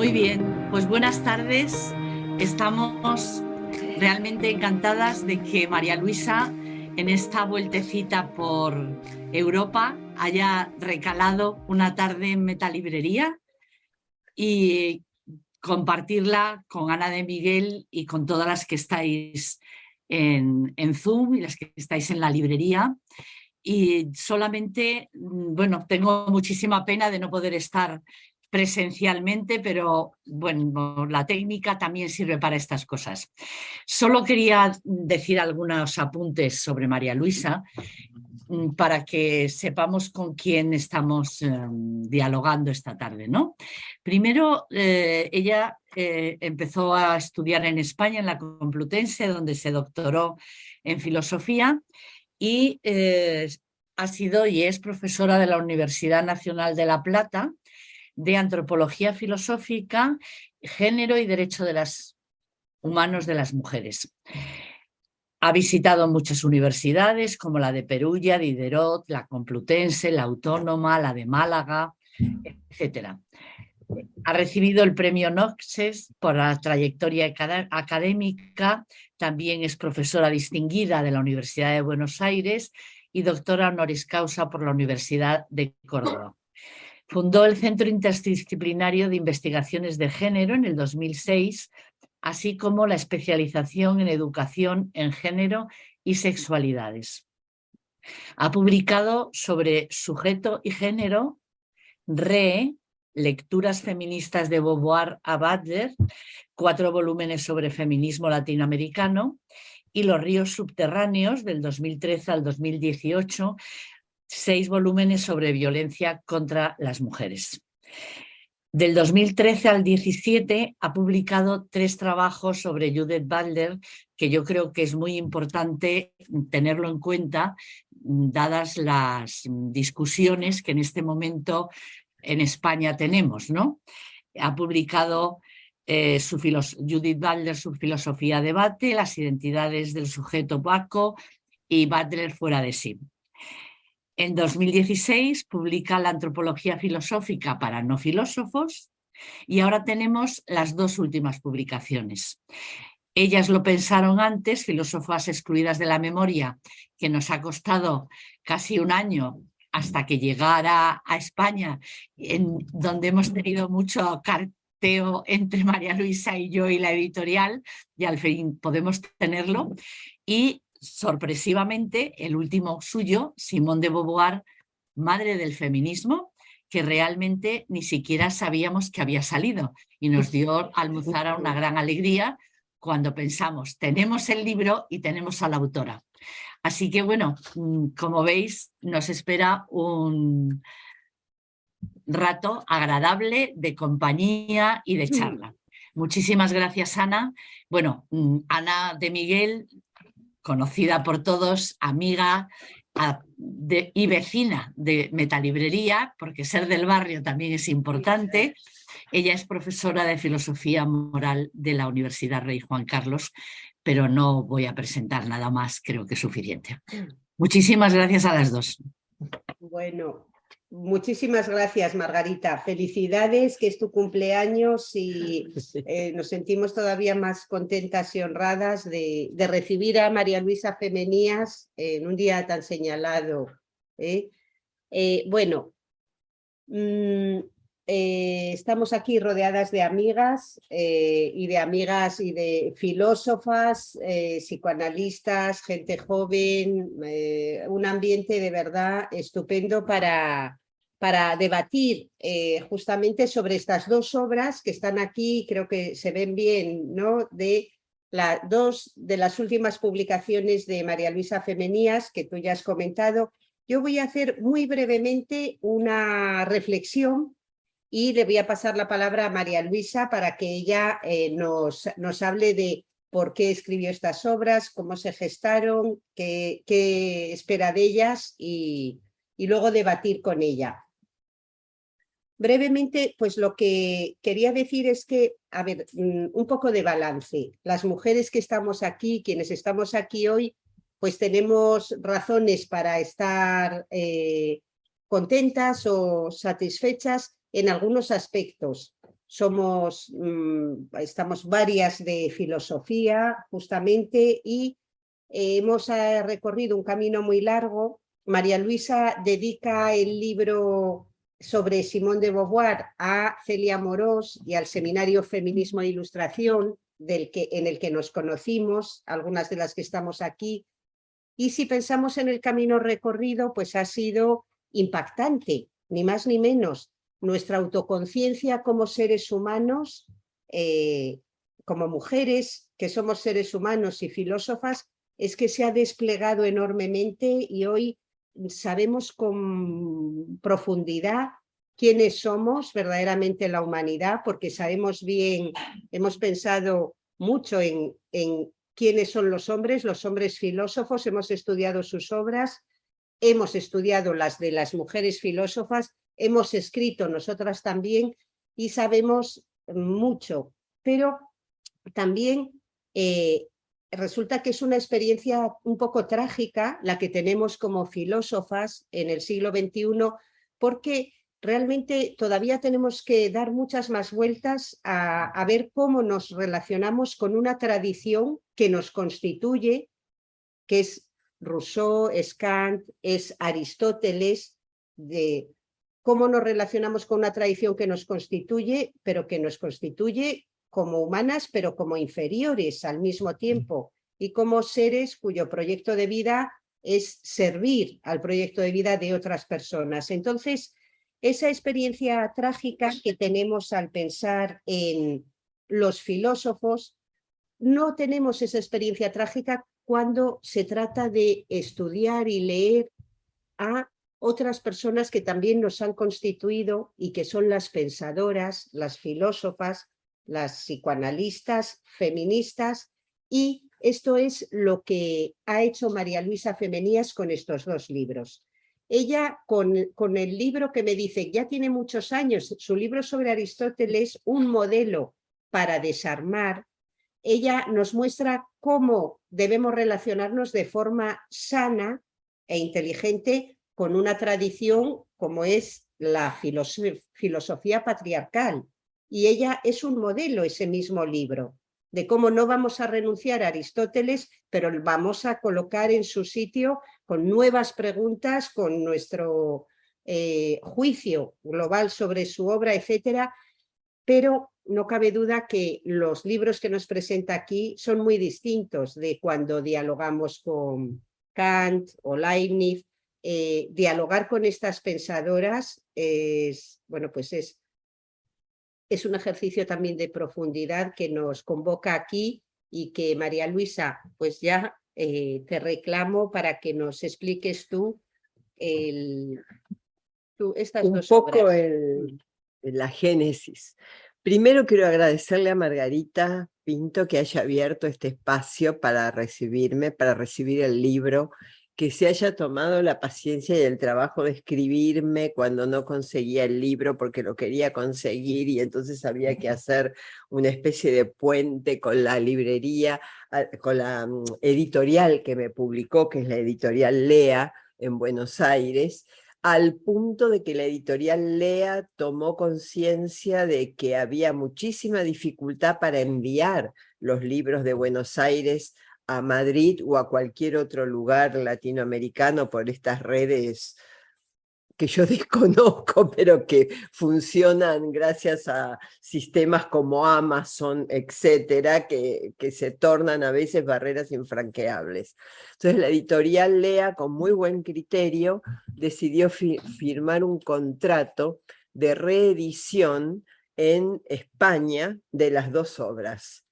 Muy bien, pues buenas tardes. Estamos realmente encantadas de que María Luisa en esta vueltecita por Europa haya recalado una tarde en Metalibrería y compartirla con Ana de Miguel y con todas las que estáis en Zoom y las que estáis en la librería. Y solamente, bueno, tengo muchísima pena de no poder estar presencialmente, pero bueno, la técnica también sirve para estas cosas. Solo quería decir algunos apuntes sobre María Luisa para que sepamos con quién estamos dialogando esta tarde, ¿no? Primero, ella empezó a estudiar en España, en la Complutense, donde se doctoró en filosofía y ha sido y es profesora de la Universidad Nacional de La Plata de Antropología Filosófica, Género y Derecho de los Humanos de las Mujeres. Ha visitado muchas universidades como la de Perugia, Diderot, la Complutense, la Autónoma, la de Málaga, etc. Ha recibido el premio Knox por la trayectoria académica, también es profesora distinguida de la Universidad de Buenos Aires y doctora honoris causa por la Universidad de Córdoba. Fundó el Centro Interdisciplinario de Investigaciones de Género en el 2006, así como la especialización en Educación en Género y Sexualidades. Ha publicado sobre sujeto y género, Lecturas feministas de Beauvoir a Butler, 4 volúmenes sobre feminismo latinoamericano, y Los ríos subterráneos, del 2013 al 2018, 6 volúmenes sobre violencia contra las mujeres. Del 2013 al 2017 ha publicado 3 trabajos sobre Judith Butler, que yo creo que es muy importante tenerlo en cuenta, dadas las discusiones que en este momento en España tenemos, ¿no? Ha publicado Judith Butler, su filosofía debate, las identidades del sujeto opaco y Butler fuera de sí. En 2016 publica La antropología filosófica para no filósofos y ahora tenemos las 2 últimas publicaciones. Ellas lo pensaron antes, Filósofas excluidas de la memoria, que nos ha costado casi un año hasta que llegara a España, donde hemos tenido mucho carteo entre María Luisa y yo y la editorial, y al fin podemos tenerlo. Y sorpresivamente, el último suyo, Simone de Beauvoir, Madre del Feminismo, que realmente ni siquiera sabíamos que había salido y nos dio Almuzara una gran alegría cuando pensamos, tenemos el libro y tenemos a la autora. Así que bueno, como veis, nos espera un rato agradable de compañía y de charla. Muchísimas gracias, Ana. Bueno, Ana de Miguel, conocida por todos, amiga y vecina de Metalibrería, porque ser del barrio también es importante. Ella es profesora de Filosofía Moral de la Universidad Rey Juan Carlos, pero no voy a presentar nada más, creo que es suficiente. Muchísimas gracias a las 2. Bueno, muchísimas gracias, Margarita. Felicidades, que es tu cumpleaños y nos sentimos todavía más contentas y honradas de recibir a María Luisa Femenías en un día tan señalado. Bueno, estamos aquí rodeadas de amigas y de filósofas, psicoanalistas, gente joven, un ambiente de verdad estupendo para debatir justamente sobre estas 2 obras que están aquí, creo que se ven bien, ¿no? De 2 de las últimas publicaciones de María Luisa Femenías, que tú ya has comentado. Yo voy a hacer muy brevemente una reflexión y le voy a pasar la palabra a María Luisa para que ella nos hable de por qué escribió estas obras, cómo se gestaron, qué espera de ellas y luego debatir con ella. Brevemente, pues lo que quería decir es que, a ver, un poco de balance. Las mujeres que estamos aquí, quienes estamos aquí hoy, pues tenemos razones para estar contentas o satisfechas en algunos aspectos. estamos varias de filosofía, justamente, y hemos recorrido un camino muy largo. María Luisa dedica el libro sobre Simone de Beauvoir a Celia Amorós y al seminario Feminismo e Ilustración, en el que nos conocimos, algunas de las que estamos aquí. Y si pensamos en el camino recorrido, pues ha sido impactante, ni más ni menos. Nuestra autoconciencia como seres humanos, como mujeres que somos seres humanos y filósofas, es que se ha desplegado enormemente y hoy sabemos con profundidad quiénes somos verdaderamente la humanidad, porque sabemos bien, hemos pensado mucho en quiénes son los hombres filósofos, hemos estudiado sus obras, hemos estudiado las de las mujeres filósofas, hemos escrito nosotras también y sabemos mucho, pero también resulta que es una experiencia un poco trágica la que tenemos como filósofas en el siglo XXI, porque realmente todavía tenemos que dar muchas más vueltas a ver cómo nos relacionamos con una tradición que nos constituye, que es Rousseau, es Kant, es Aristóteles, de cómo nos relacionamos con una tradición que nos constituye, pero que nos constituye como humanas, pero como inferiores al mismo tiempo, y como seres cuyo proyecto de vida es servir al proyecto de vida de otras personas. Entonces, esa experiencia trágica que tenemos al pensar en los filósofos, no tenemos esa experiencia trágica cuando se trata de estudiar y leer a otras personas que también nos han constituido y que son las pensadoras, las filósofas, las psicoanalistas, feministas, y esto es lo que ha hecho María Luisa Femenías con estos dos libros. Ella, con el libro que me dice, ya tiene muchos años, su libro sobre Aristóteles, un modelo para desarmar, ella nos muestra cómo debemos relacionarnos de forma sana e inteligente con una tradición como es la filosofía patriarcal. Y ella es un modelo, ese mismo libro, de cómo no vamos a renunciar a Aristóteles, pero vamos a colocar en su sitio con nuevas preguntas, con nuestro juicio global sobre su obra, etcétera. Pero no cabe duda que los libros que nos presenta aquí son muy distintos de cuando dialogamos con Kant o Leibniz. Dialogar con estas pensadoras es un ejercicio también de profundidad que nos convoca aquí y que, María Luisa, pues ya te reclamo para que nos expliques tú estas un dos poco obras. la génesis. Primero quiero agradecerle a Margarita Pinto que haya abierto este espacio para recibirme, para recibir el libro, que se haya tomado la paciencia y el trabajo de escribirme cuando no conseguía el libro porque lo quería conseguir y entonces había que hacer una especie de puente con la librería, con la editorial que me publicó, que es la editorial Lea en Buenos Aires, al punto de que la editorial Lea tomó conciencia de que había muchísima dificultad para enviar los libros de Buenos Aires a Madrid o a cualquier otro lugar latinoamericano por estas redes que yo desconozco, pero que funcionan gracias a sistemas como Amazon, etcétera, que se tornan a veces barreras infranqueables. Entonces la editorial Lea, con muy buen criterio, decidió firmar un contrato de reedición en España de las dos obras.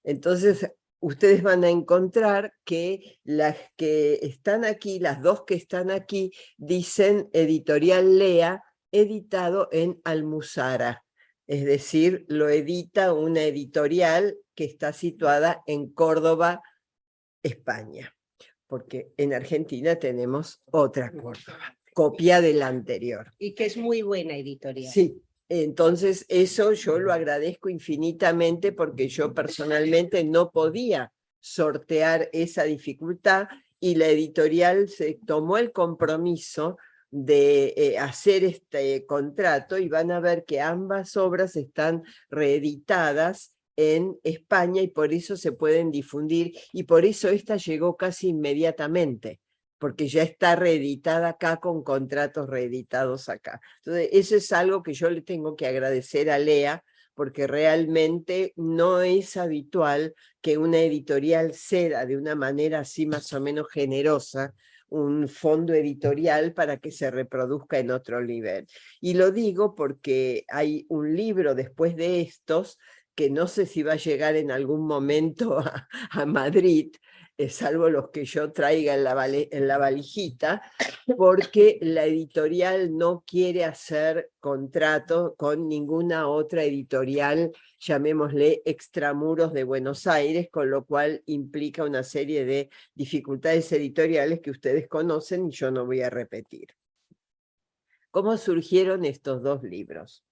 Entonces, ustedes van a encontrar que las que están aquí, las dos que están aquí, dicen Editorial Lea, editado en Almuzara. Es decir, lo edita una editorial que está situada en Córdoba, España. Porque en Argentina tenemos otra Córdoba, copia de la anterior. Y que es muy buena editorial. Sí. Entonces eso yo lo agradezco infinitamente porque yo personalmente no podía sortear esa dificultad y la editorial se tomó el compromiso de hacer este contrato y van a ver que ambas obras están reeditadas en España y por eso se pueden difundir y por eso esta llegó casi inmediatamente, porque ya está reeditada acá con contratos reeditados acá. Entonces, eso es algo que yo le tengo que agradecer a Lea, porque realmente no es habitual que una editorial ceda de una manera así más o menos generosa un fondo editorial para que se reproduzca en otro nivel. Y lo digo porque hay un libro después de estos que no sé si va a llegar en algún momento a Madrid, salvo los que yo traiga en la valijita, porque la editorial no quiere hacer contrato con ninguna otra editorial, llamémosle extramuros de Buenos Aires, con lo cual implica una serie de dificultades editoriales que ustedes conocen y yo no voy a repetir. ¿Cómo surgieron estos dos libros?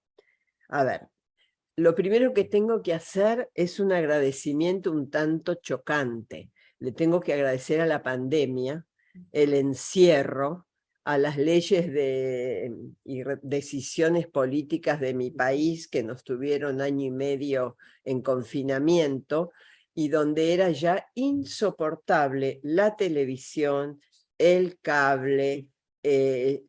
A ver, lo primero que tengo que hacer es un agradecimiento un tanto chocante. Le tengo que agradecer a la pandemia, el encierro, a las leyes y decisiones políticas de mi país que nos tuvieron año y medio en confinamiento y donde era ya insoportable la televisión, el cable,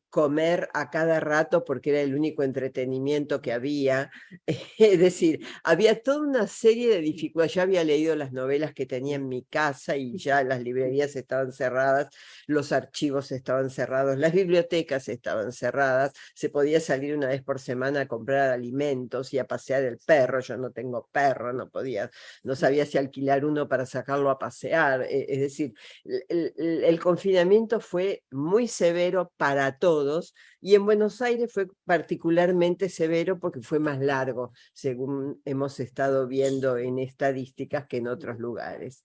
comer a cada rato porque era el único entretenimiento que había. Es decir, había toda una serie de dificultades. Ya había leído las novelas que tenía en mi casa y ya las librerías estaban cerradas, los archivos estaban cerrados, las bibliotecas estaban cerradas, se podía salir una vez por semana a comprar alimentos y a pasear el perro. Yo no tengo perro, no sabía si alquilar uno para sacarlo a pasear. Es decir, el confinamiento fue muy severo para todos y en Buenos Aires fue particularmente severo porque fue más largo, según hemos estado viendo en estadísticas, que en otros lugares.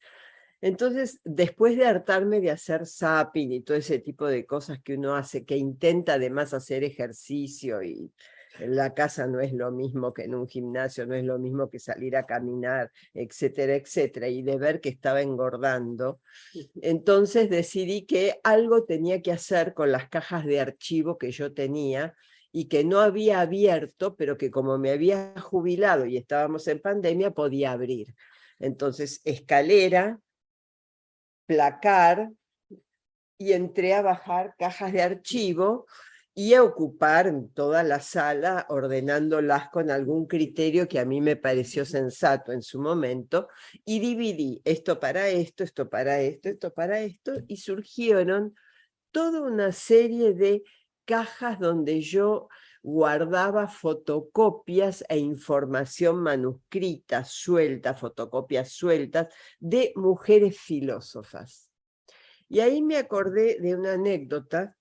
Entonces, después de hartarme de hacer zapping y todo ese tipo de cosas que uno hace, que intenta además hacer ejercicio y en la casa no es lo mismo que en un gimnasio, no es lo mismo que salir a caminar, etcétera, etcétera, y de ver que estaba engordando, entonces decidí que algo tenía que hacer con las cajas de archivo que yo tenía y que no había abierto, pero que como me había jubilado y estábamos en pandemia, podía abrir. Entonces, escalera, placar, y entré a bajar cajas de archivo y a ocupar toda la sala ordenándolas con algún criterio que a mí me pareció sensato en su momento, y dividí esto para esto, esto para esto, esto para esto, y surgieron toda una serie de cajas donde yo guardaba fotocopias e información manuscrita, suelta, fotocopias sueltas, de mujeres filósofas. Y ahí me acordé de una anécdota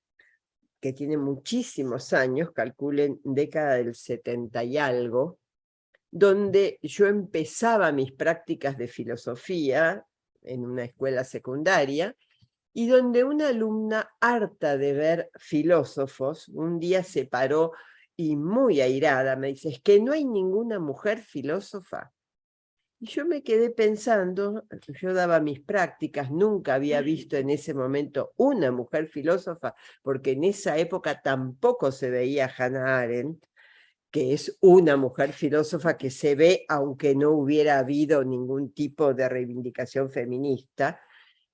que tiene muchísimos años, calculen década del 70 y algo, donde yo empezaba mis prácticas de filosofía en una escuela secundaria y donde una alumna harta de ver filósofos un día se paró y muy airada me dice: es que no hay ninguna mujer filósofa. Y yo me quedé pensando, yo daba mis prácticas, nunca había visto en ese momento una mujer filósofa, porque en esa época tampoco se veía Hannah Arendt, que es una mujer filósofa que se ve aunque no hubiera habido ningún tipo de reivindicación feminista.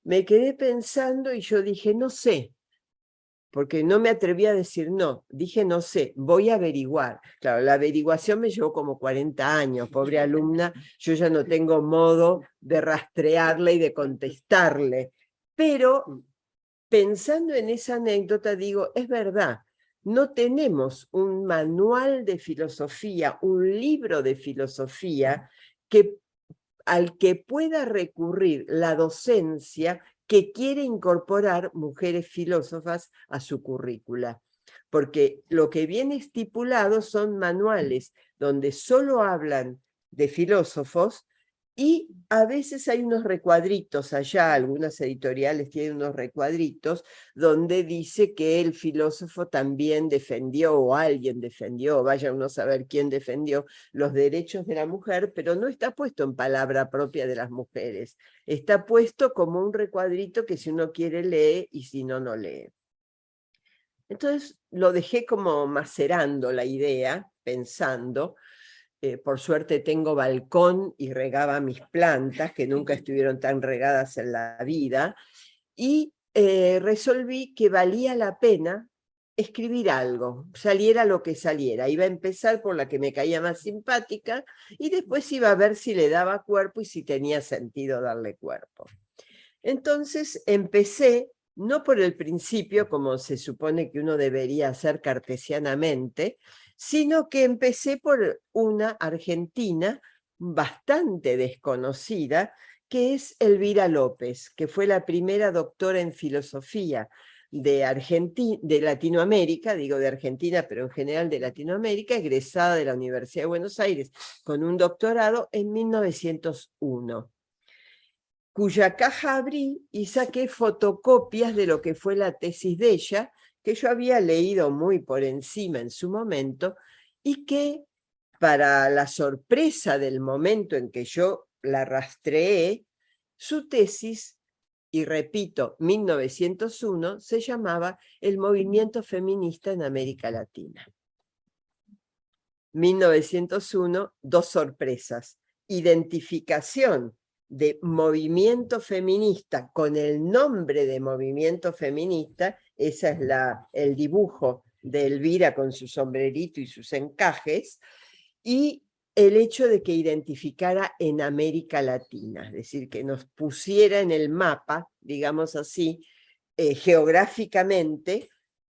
Me quedé pensando y yo dije, no sé, porque no me atreví a decir no. Dije, no sé, voy a averiguar. Claro, la averiguación me llevó como 40 años, pobre alumna, yo ya no tengo modo de rastrearle y de contestarle. Pero pensando en esa anécdota, digo, es verdad, no tenemos un manual de filosofía, un libro de filosofía al que pueda recurrir la docencia que quiere incorporar mujeres filósofas a su currícula. Porque lo que viene estipulado son manuales donde solo hablan de filósofos y a veces hay unos recuadritos allá, algunas editoriales tienen unos recuadritos donde dice que el filósofo también defendió, o alguien defendió, vaya uno a saber quién defendió, los derechos de la mujer, pero no está puesto en palabra propia de las mujeres. Está puesto como un recuadrito que si uno quiere lee y si no, no lee. Entonces lo dejé como macerando la idea, pensando. Por suerte tengo balcón y regaba mis plantas, que nunca estuvieron tan regadas en la vida, y resolví que valía la pena escribir algo, saliera lo que saliera. Iba a empezar por la que me caía más simpática y después iba a ver si le daba cuerpo y si tenía sentido darle cuerpo. Entonces empecé, no por el principio, como se supone que uno debería hacer cartesianamente, sino que empecé por una argentina bastante desconocida, que es Elvira López, que fue la primera doctora en filosofía de Latinoamérica, digo de Argentina, pero en general de Latinoamérica, egresada de la Universidad de Buenos Aires con un doctorado en 1901. Cuya caja abrí y saqué fotocopias de lo que fue la tesis de ella, que yo había leído muy por encima en su momento, y que, para la sorpresa del momento en que yo la rastreé, su tesis, y repito, 1901, se llamaba El movimiento feminista en América Latina. 1901, dos sorpresas: identificación de movimiento feminista con el nombre de movimiento feminista, ese es el dibujo de Elvira con su sombrerito y sus encajes, y el hecho de que identificara en América Latina, es decir, que nos pusiera en el mapa, digamos así, geográficamente,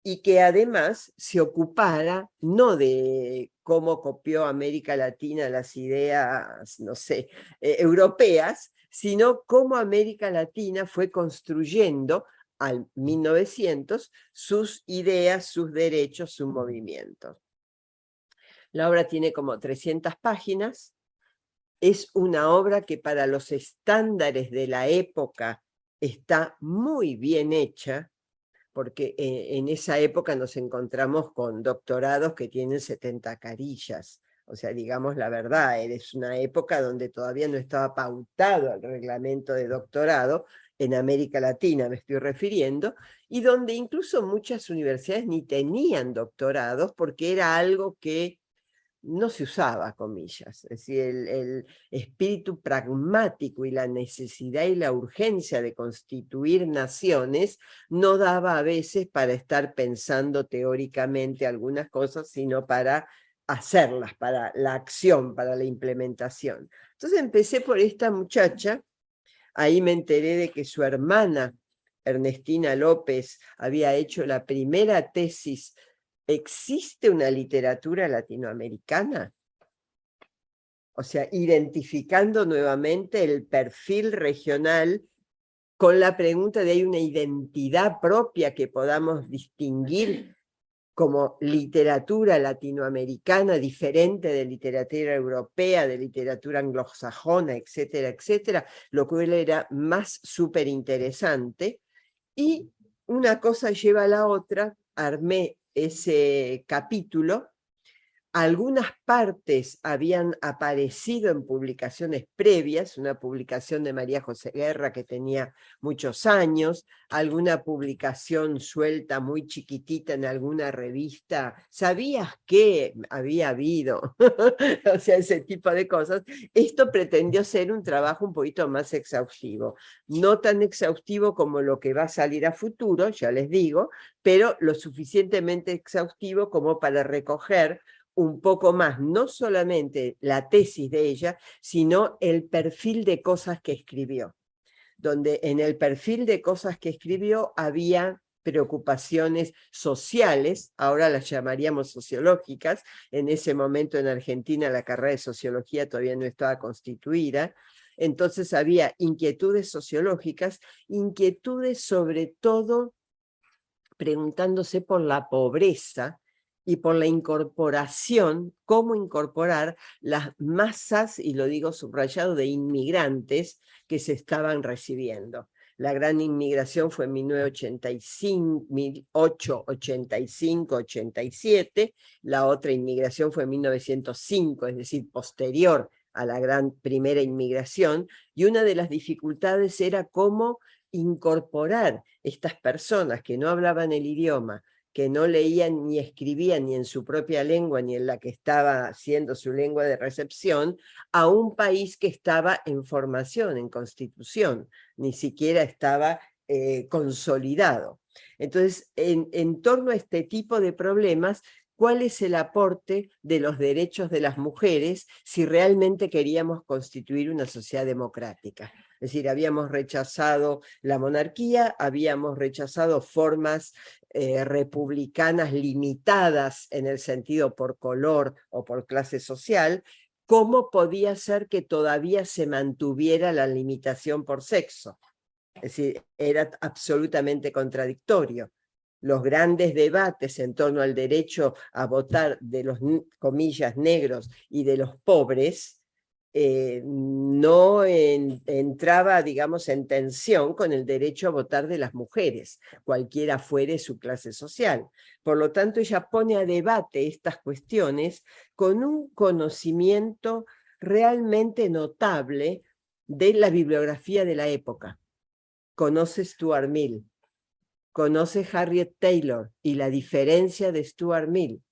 y que además se ocupara no de cómo copió América Latina las ideas, no sé, europeas, sino cómo América Latina fue construyendo al 1900 sus ideas, sus derechos, sus movimientos. La obra tiene como 300 páginas, es una obra que para los estándares de la época está muy bien hecha, porque en esa época nos encontramos con doctorados que tienen 70 carillas. O sea, digamos la verdad, es una época donde todavía no estaba pautado el reglamento de doctorado, en América Latina me estoy refiriendo, y donde incluso muchas universidades ni tenían doctorados porque era algo que no se usaba, comillas. Es decir, el espíritu pragmático y la necesidad y la urgencia de constituir naciones no daba a veces para estar pensando teóricamente algunas cosas, sino para hacerlas, para la acción, para la implementación. Entonces empecé por esta muchacha, ahí me enteré de que su hermana, Ernestina López, había hecho la primera tesis. ¿Existe una literatura latinoamericana? O sea, identificando nuevamente el perfil regional con la pregunta de ¿hay una identidad propia que podamos distinguir como literatura latinoamericana diferente de literatura europea, de literatura anglosajona, etcétera, etcétera? Lo cual era más súper interesante. Y una cosa lleva a la otra, armé ese capítulo. Algunas partes habían aparecido en publicaciones previas, una publicación de María José Guerra que tenía muchos años, alguna publicación suelta muy chiquitita en alguna revista. ¿Sabías que había habido? O sea, ese tipo de cosas. Esto pretendió ser un trabajo un poquito más exhaustivo. No tan exhaustivo como lo que va a salir a futuro, ya les digo, pero lo suficientemente exhaustivo como para recoger un poco más, no solamente la tesis de ella, sino el perfil de cosas que escribió, donde en el perfil de cosas que escribió había preocupaciones sociales, ahora las llamaríamos sociológicas. En ese momento en Argentina la carrera de sociología todavía no estaba constituida, entonces había inquietudes sociológicas, inquietudes sobre todo preguntándose por la pobreza y por la incorporación, cómo incorporar las masas, y lo digo subrayado, de inmigrantes que se estaban recibiendo. La gran inmigración fue en 1985, 1885, 87, la otra inmigración fue en 1905, es decir, posterior a la gran primera inmigración, y una de las dificultades era cómo incorporar estas personas que no hablaban el idioma, que no leían ni escribían ni en su propia lengua ni en la que estaba siendo su lengua de recepción, a un país que estaba en formación, en constitución, ni siquiera estaba consolidado. Entonces, en torno a este tipo de problemas, ¿cuál es el aporte de los derechos de las mujeres si realmente queríamos constituir una sociedad democrática? Es decir, habíamos rechazado la monarquía, habíamos rechazado formas republicanas limitadas en el sentido por color o por clase social. ¿Cómo podía ser que todavía se mantuviera la limitación por sexo? Es decir, era absolutamente contradictorio. Los grandes debates en torno al derecho a votar de los, comillas, negros y de los pobres, no entraba, digamos, en tensión con el derecho a votar de las mujeres, cualquiera fuere su clase social. Por lo tanto, ella pone a debate estas cuestiones con un conocimiento realmente notable de la bibliografía de la época. Conoce Stuart Mill, conoce Harriet Taylor y la diferencia de Stuart Mill,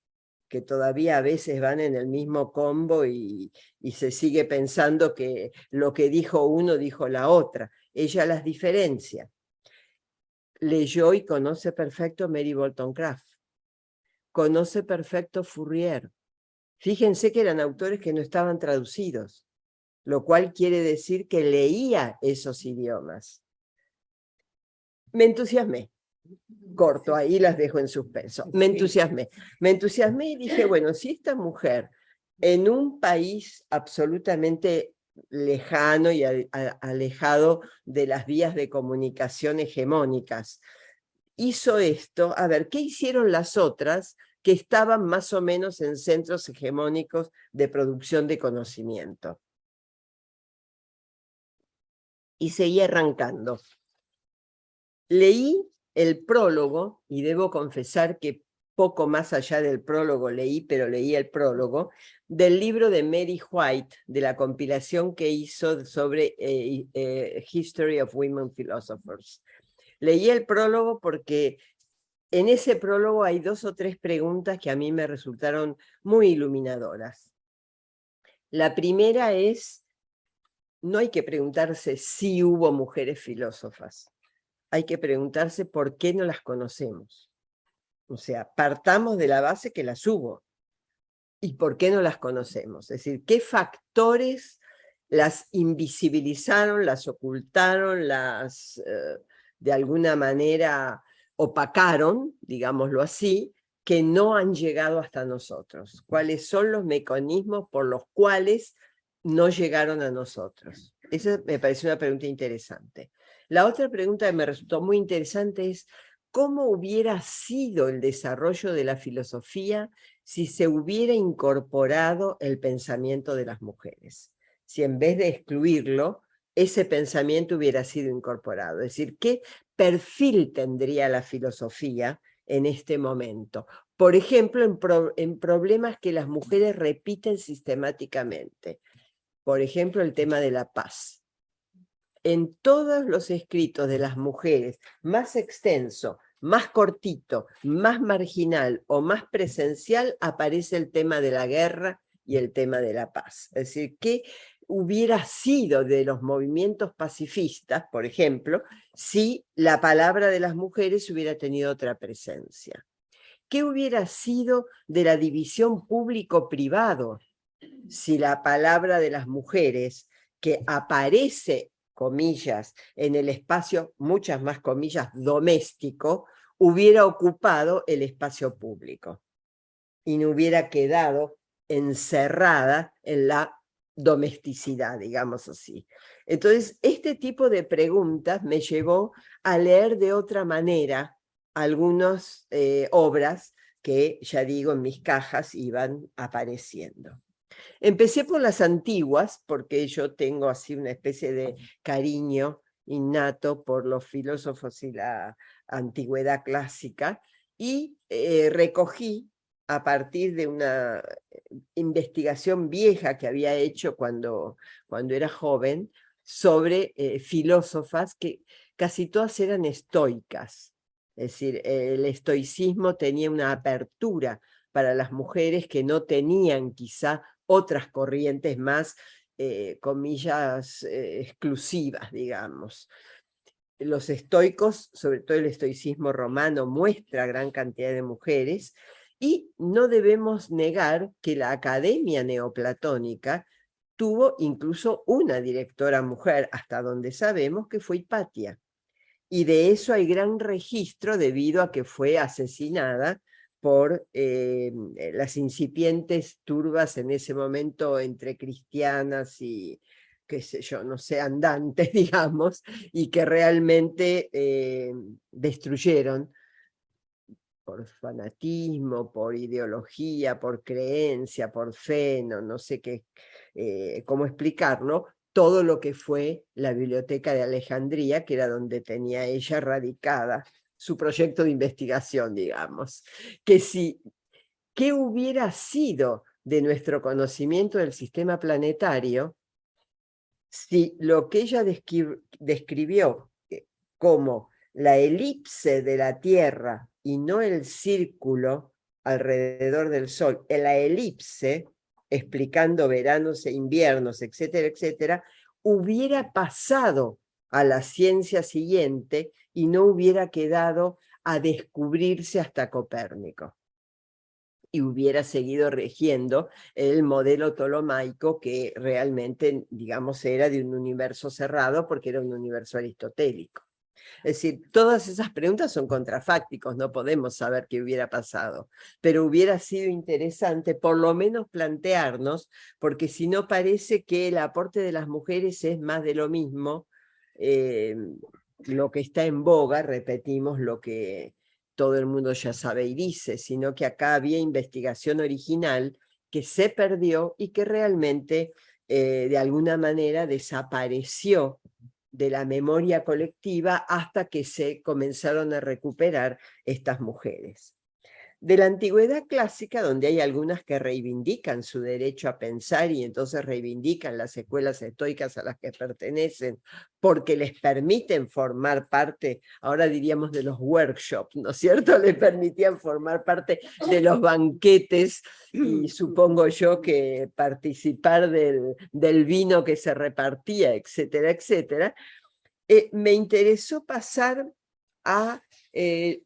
que todavía a veces van en el mismo combo y se sigue pensando que lo que dijo uno dijo la otra. Ella las diferencia. Leyó y conoce perfecto Mary Wollstonecraft. Conoce perfecto Fourier. Fíjense que eran autores que no estaban traducidos, lo cual quiere decir que leía esos idiomas. Me entusiasmé. Corto, ahí las dejo en suspenso. Me entusiasmé y dije, bueno, si esta mujer en un país absolutamente lejano y alejado de las vías de comunicación hegemónicas hizo esto, a ver, ¿qué hicieron las otras que estaban más o menos en centros hegemónicos de producción de conocimiento? Y seguí arrancando. Leí el prólogo, y debo confesar que poco más allá del prólogo leí, pero leí el prólogo, del libro de Mary White, de la compilación que hizo sobre History of Women Philosophers. Leí el prólogo porque en ese prólogo hay 2 o 3 preguntas que a mí me resultaron muy iluminadoras. La primera es, no hay que preguntarse si hubo mujeres filósofas. Hay que preguntarse por qué no las conocemos. O sea, partamos de la base que las hubo. ¿Y por qué no las conocemos? Es decir, ¿qué factores las invisibilizaron, las ocultaron, las de alguna manera opacaron, digámoslo así, que no han llegado hasta nosotros? ¿Cuáles son los mecanismos por los cuales no llegaron a nosotros? Esa me parece una pregunta interesante. La otra pregunta que me resultó muy interesante es ¿cómo hubiera sido el desarrollo de la filosofía si se hubiera incorporado el pensamiento de las mujeres? Si en vez de excluirlo, ese pensamiento hubiera sido incorporado. Es decir, ¿qué perfil tendría la filosofía en este momento? Por ejemplo, en problemas que las mujeres repiten sistemáticamente. Por ejemplo, el tema de la paz. En todos los escritos de las mujeres, más extenso, más cortito, más marginal o más presencial, aparece el tema de la guerra y el tema de la paz. Es decir, ¿qué hubiera sido de los movimientos pacifistas, por ejemplo, si la palabra de las mujeres hubiera tenido otra presencia? ¿Qué hubiera sido de la división público-privado si la palabra de las mujeres, que aparece, comillas, en el espacio, muchas más comillas, doméstico, hubiera ocupado el espacio público y no hubiera quedado encerrada en la domesticidad, digamos así? Entonces, este tipo de preguntas me llevó a leer de otra manera algunas obras que, ya digo, en mis cajas iban apareciendo. Empecé por las antiguas, porque yo tengo así una especie de cariño innato por los filósofos y la antigüedad clásica, y recogí a partir de una investigación vieja que había hecho cuando era joven, sobre filósofas que casi todas eran estoicas. Es decir, el estoicismo tenía una apertura para las mujeres que no tenían quizá otras corrientes más, comillas, exclusivas, digamos. Los estoicos, sobre todo el estoicismo romano, muestra gran cantidad de mujeres, y no debemos negar que la academia neoplatónica tuvo incluso una directora mujer, hasta donde sabemos, que fue Hipatia. Y de eso hay gran registro debido a que fue asesinada por las incipientes turbas en ese momento entre cristianas y, qué sé yo, no sé, andantes, digamos, y que realmente destruyeron por fanatismo, por ideología, por creencia, por fe, no sé qué, cómo explicarlo, todo lo que fue la Biblioteca de Alejandría, que era donde tenía ella radicada su proyecto de investigación, digamos. ¿Qué hubiera sido de nuestro conocimiento del sistema planetario si lo que ella describió como la elipse de la Tierra y no el círculo alrededor del Sol, en la elipse, explicando veranos e inviernos, etcétera, etcétera, hubiera pasado a la ciencia siguiente y no hubiera quedado a descubrirse hasta Copérnico? Y hubiera seguido rigiendo el modelo ptolomaico, que realmente, digamos, era de un universo cerrado porque era un universo aristotélico. Es decir, todas esas preguntas son contrafácticos, no podemos saber qué hubiera pasado, pero hubiera sido interesante por lo menos plantearnos, porque si no parece que el aporte de las mujeres es más de lo mismo, lo que está en boga, repetimos lo que todo el mundo ya sabe y dice, sino que acá había investigación original que se perdió y que realmente de alguna manera desapareció de la memoria colectiva hasta que se comenzaron a recuperar estas mujeres. De la antigüedad clásica, donde hay algunas que reivindican su derecho a pensar y entonces reivindican las escuelas estoicas a las que pertenecen porque les permiten formar parte, ahora diríamos de los workshops, ¿no es cierto? Les permitían formar parte de los banquetes y supongo yo que participar del vino que se repartía, etcétera, etcétera. Me interesó pasar a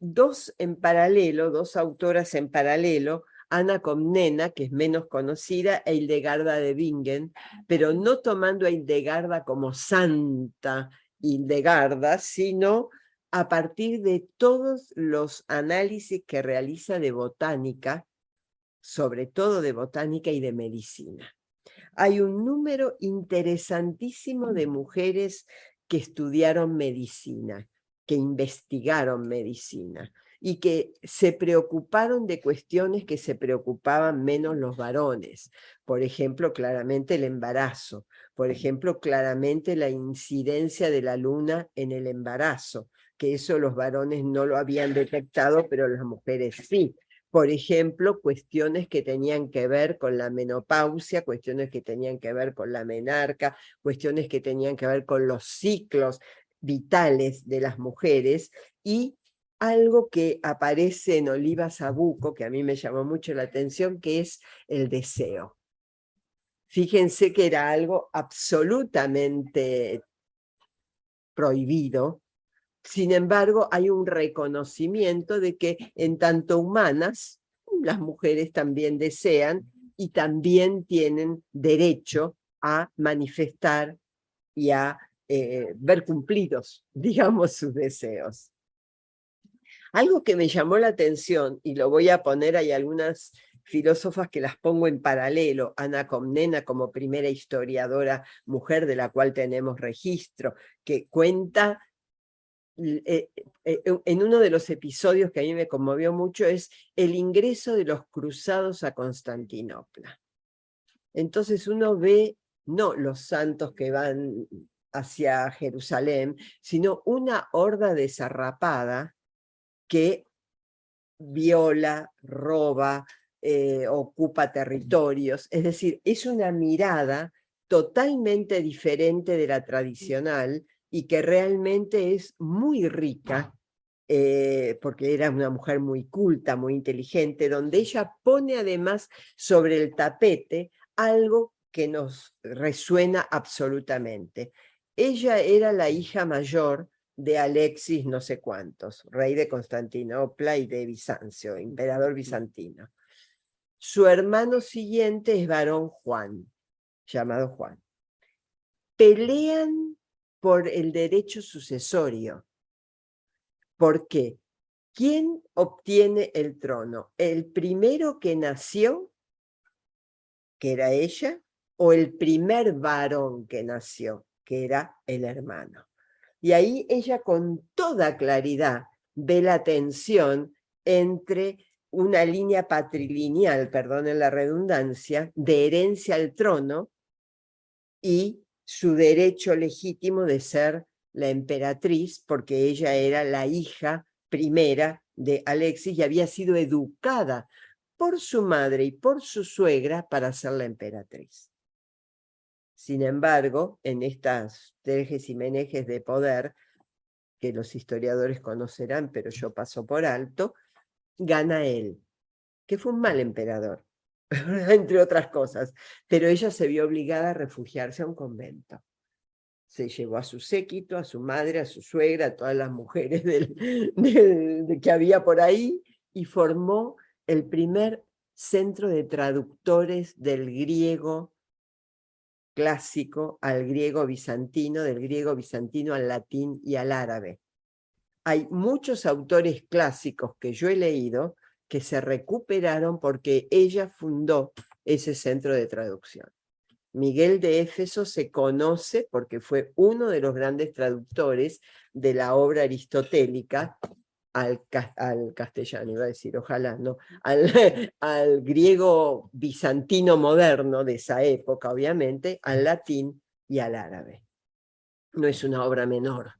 dos en paralelo, dos autoras en paralelo, Ana Comnena, que es menos conocida, e Hildegarda de Bingen, pero no tomando a Hildegarda como santa Hildegarda, sino a partir de todos los análisis que realiza de botánica, sobre todo de botánica y de medicina. Hay un número interesantísimo de mujeres que estudiaron medicina, que investigaron medicina y que se preocuparon de cuestiones que se preocupaban menos los varones. Por ejemplo, claramente el embarazo. Por ejemplo, claramente la incidencia de la luna en el embarazo, que eso los varones no lo habían detectado, pero las mujeres sí. Por ejemplo, cuestiones que tenían que ver con la menopausia, cuestiones que tenían que ver con la menarca, cuestiones que tenían que ver con los ciclos vitales de las mujeres, y algo que aparece en Oliva Sabuco, que a mí me llamó mucho la atención, que es el deseo. Fíjense que era algo absolutamente prohibido. Sin embargo, hay un reconocimiento de que en tanto humanas, las mujeres también desean y también tienen derecho a manifestar y a ver cumplidos, digamos, sus deseos. Algo que me llamó la atención, y lo voy a poner, hay algunas filósofas que las pongo en paralelo, Ana Comnena como primera historiadora mujer de la cual tenemos registro, que cuenta en uno de los episodios que a mí me conmovió mucho, es el ingreso de los cruzados a Constantinopla. Entonces uno ve no los santos que van hacia Jerusalén, sino una horda desarrapada que viola, roba, ocupa territorios. Es decir, es una mirada totalmente diferente de la tradicional y que realmente es muy rica porque era una mujer muy culta, muy inteligente, donde ella pone además sobre el tapete algo que nos resuena absolutamente. Ella era la hija mayor de Alexis no sé cuántos, rey de Constantinopla y de Bizancio, emperador bizantino. Su hermano siguiente es varón Juan, llamado Juan. Pelean por el derecho sucesorio. ¿Por qué? ¿Quién obtiene el trono? ¿El primero que nació, que era ella, o el primer varón que nació, que era el hermano? Y ahí ella con toda claridad ve la tensión entre una línea patrilineal, perdonen la redundancia, de herencia al trono y su derecho legítimo de ser la emperatriz, porque ella era la hija primera de Alexis y había sido educada por su madre y por su suegra para ser la emperatriz. Sin embargo, en estas tejes y menejes de poder, que los historiadores conocerán, pero yo paso por alto, gana él, que fue un mal emperador, entre otras cosas, pero ella se vio obligada a refugiarse a un convento. Se llevó a su séquito, a su madre, a su suegra, a todas las mujeres que había por ahí, y formó el primer centro de traductores del griego clásico al griego bizantino, del griego bizantino al latín y al árabe. Hay muchos autores clásicos que yo he leído que se recuperaron porque ella fundó ese centro de traducción. Miguel de Éfeso se conoce porque fue uno de los grandes traductores de la obra aristotélica al castellano, iba a decir, ojalá, no, al griego bizantino moderno de esa época, obviamente, al latín y al árabe. No es una obra menor.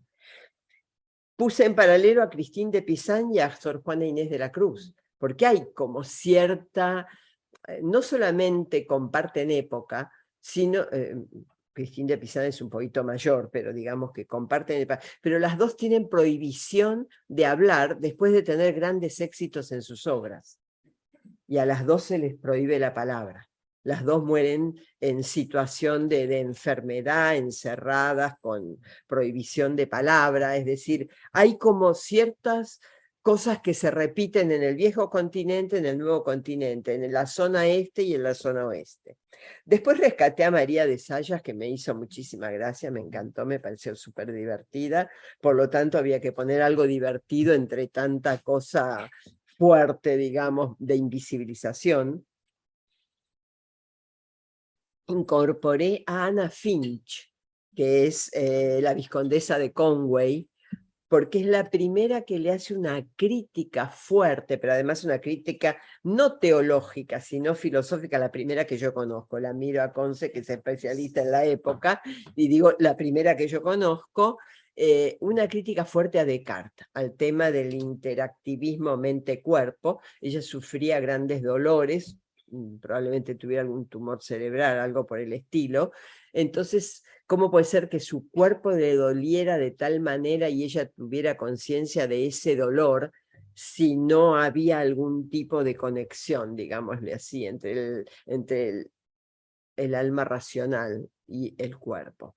Puse en paralelo a Cristín de Pizan y a Sor Juana Inés de la Cruz, porque hay como cierta, no solamente comparten época, sino, Cristín de Pizan es un poquito mayor, pero digamos que comparten, pero las dos tienen prohibición de hablar después de tener grandes éxitos en sus obras, y a las dos se les prohíbe la palabra. Las dos mueren en situación de enfermedad, encerradas, con prohibición de palabra, es decir, hay como ciertas cosas que se repiten en el viejo continente, en el nuevo continente, en la zona este y en la zona oeste. Después rescaté a María de Sayas, que me hizo muchísima gracia, me encantó, me pareció súper divertida, por lo tanto había que poner algo divertido entre tanta cosa fuerte, digamos, de invisibilización. Incorporé a Anna Finch, que es la vizcondesa de Conway, porque es la primera que le hace una crítica fuerte, pero además una crítica no teológica, sino filosófica, la primera que yo conozco. La miro a Conce, que es especialista en la época, y digo, la primera que yo conozco, una crítica fuerte a Descartes, al tema del interactivismo mente-cuerpo. Ella sufría grandes dolores, probablemente tuviera algún tumor cerebral, algo por el estilo. Entonces, ¿cómo puede ser que su cuerpo le doliera de tal manera y ella tuviera conciencia de ese dolor si no había algún tipo de conexión, digámosle así, entre el alma racional y el cuerpo?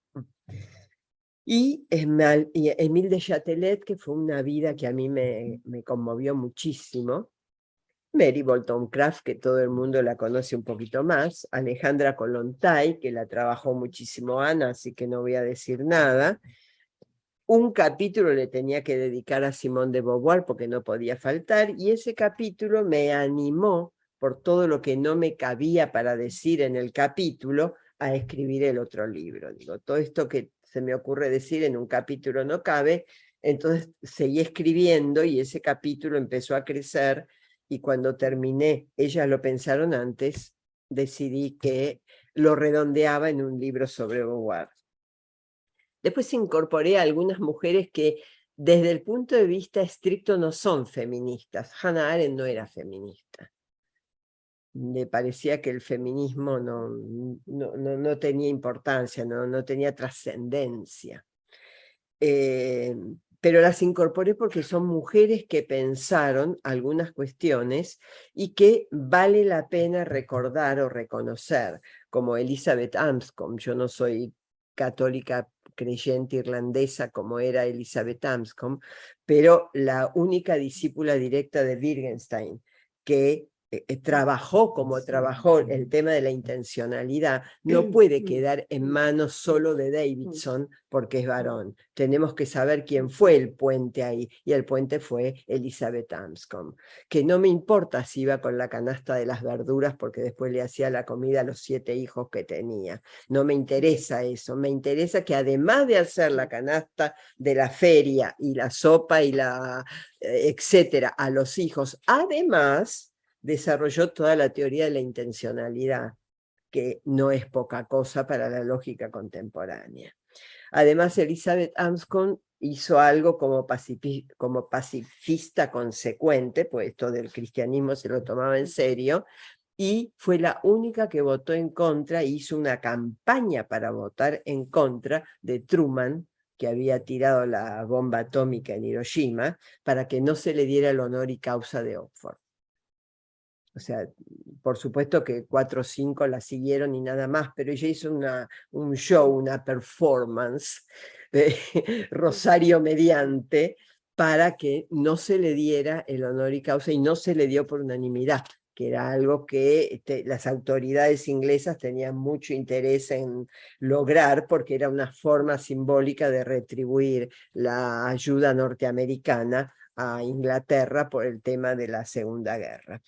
Y Émile de Châtelet, que fue una vida que a mí me conmovió muchísimo. Mary Wollstonecraft, que todo el mundo la conoce un poquito más. Alejandra Kollontai, que la trabajó muchísimo Ana, así que no voy a decir nada. Un capítulo le tenía que dedicar a Simone de Beauvoir porque no podía faltar, y ese capítulo me animó, por todo lo que no me cabía para decir en el capítulo, a escribir el otro libro. Digo, todo esto que se me ocurre decir en un capítulo no cabe, entonces seguí escribiendo y ese capítulo empezó a crecer, y cuando terminé, ellas lo pensaron antes, decidí que lo redondeaba en un libro sobre Beauvoir. Después incorporé a algunas mujeres que desde el punto de vista estricto no son feministas. Hannah Arendt no era feminista. Me parecía que el feminismo no tenía importancia, no tenía trascendencia. pero las incorporé porque son mujeres que pensaron algunas cuestiones y que vale la pena recordar o reconocer, como Elizabeth Anscombe. Yo no soy católica creyente irlandesa como era Elizabeth Anscombe, pero la única discípula directa de Wittgenstein que trabajó como trabajó el tema de la intencionalidad, no puede quedar en manos solo de Davidson porque es varón. Tenemos que saber quién fue el puente ahí, y el puente fue Elizabeth Anscombe, que no me importa si iba con la canasta de las verduras porque después le hacía la comida a los 7 hijos que tenía. No me interesa eso, me interesa que además de hacer la canasta de la feria y la sopa y la etcétera a los hijos, además desarrolló toda la teoría de la intencionalidad, que no es poca cosa para la lógica contemporánea. Además, Elizabeth Anscombe hizo algo como pacifista consecuente, pues esto del cristianismo se lo tomaba en serio, y fue la única que votó en contra, hizo una campaña para votar en contra de Truman, que había tirado la bomba atómica en Hiroshima, para que no se le diera el honor y causa de Oxford. O sea, por supuesto que 4 o 5 la siguieron y nada más, pero ella hizo un show, una performance, Rosario mediante, para que no se le diera el honor y causa, y no se le dio por unanimidad, que era algo que las autoridades inglesas tenían mucho interés en lograr, porque era una forma simbólica de retribuir la ayuda norteamericana a Inglaterra por el tema de la Segunda Guerra.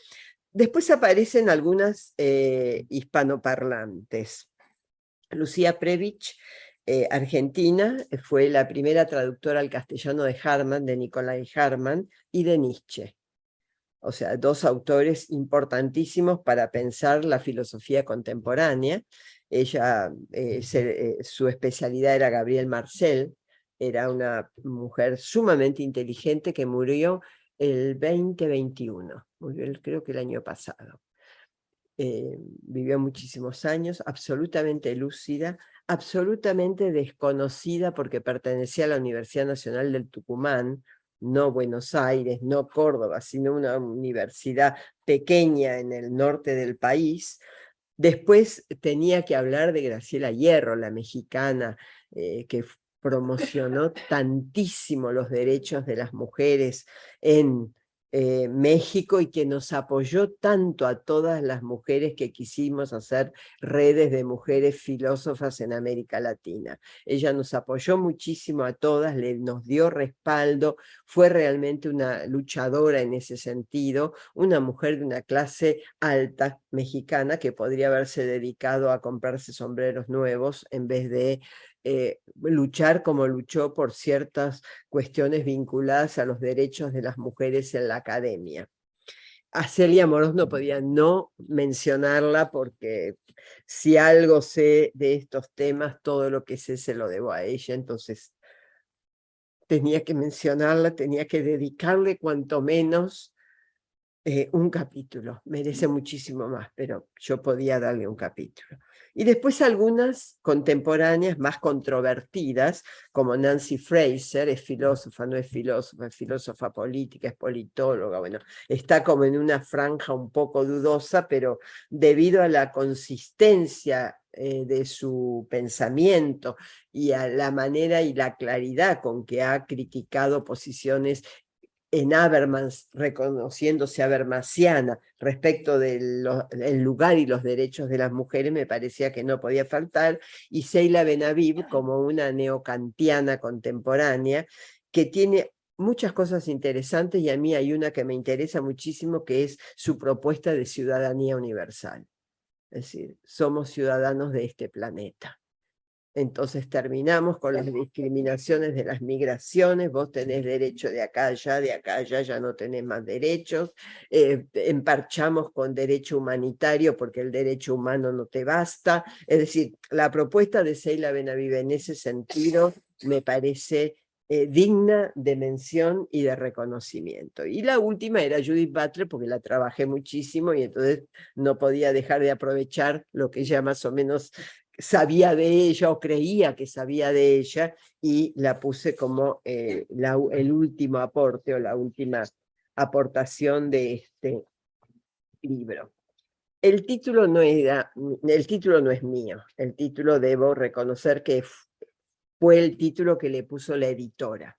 Después aparecen algunas hispanoparlantes. Lucía Previch, argentina, fue la primera traductora al castellano de Harman, de Nicolai Harman, y de Nietzsche. O sea, 2 autores importantísimos para pensar la filosofía contemporánea. Ella, su especialidad era Gabriel Marcel, era una mujer sumamente inteligente que murió el 2021, creo que el año pasado. Vivió muchísimos años, absolutamente lúcida, absolutamente desconocida porque pertenecía a la Universidad Nacional del Tucumán, no Buenos Aires, no Córdoba, sino una universidad pequeña en el norte del país. Después tenía que hablar de Graciela Hierro, la mexicana, que promocionó tantísimo los derechos de las mujeres en México y que nos apoyó tanto a todas las mujeres que quisimos hacer redes de mujeres filósofas en América Latina. Ella nos apoyó muchísimo a todas, nos dio respaldo, fue realmente una luchadora en ese sentido, una mujer de una clase alta mexicana que podría haberse dedicado a comprarse sombreros nuevos en vez de luchar como luchó por ciertas cuestiones vinculadas a los derechos de las mujeres en la academia. A Celia Amorós no podía no mencionarla porque si algo sé de estos temas, todo lo que sé se lo debo a ella, entonces tenía que mencionarla, tenía que dedicarle cuanto menos un capítulo. Merece muchísimo más, pero yo podía darle un capítulo. Y después algunas contemporáneas más controvertidas, como Nancy Fraser, es filósofa, no es filósofa política, es politóloga, bueno, está como en una franja un poco dudosa, pero debido a la consistencia de su pensamiento y a la manera y la claridad con que ha criticado posiciones en Habermas, reconociéndose habermasiana respecto del lugar y los derechos de las mujeres, me parecía que no podía faltar, y Sheila Benhabib como una neocantiana contemporánea que tiene muchas cosas interesantes, y a mí hay una que me interesa muchísimo, que es su propuesta de ciudadanía universal. Es decir, somos ciudadanos de este planeta. Entonces terminamos con las discriminaciones de las migraciones, vos tenés derecho de acá allá, ya no tenés más derechos, emparchamos con derecho humanitario porque el derecho humano no te basta. Es decir, la propuesta de Sheila Benhabib en ese sentido me parece digna de mención y de reconocimiento. Y la última era Judith Butler, porque la trabajé muchísimo y entonces no podía dejar de aprovechar lo que ella más o menos sabía de ella o creía que sabía de ella, y la puse como el último aporte o la última aportación de este libro. El título no es mío, el título debo reconocer que fue el título que le puso la editora.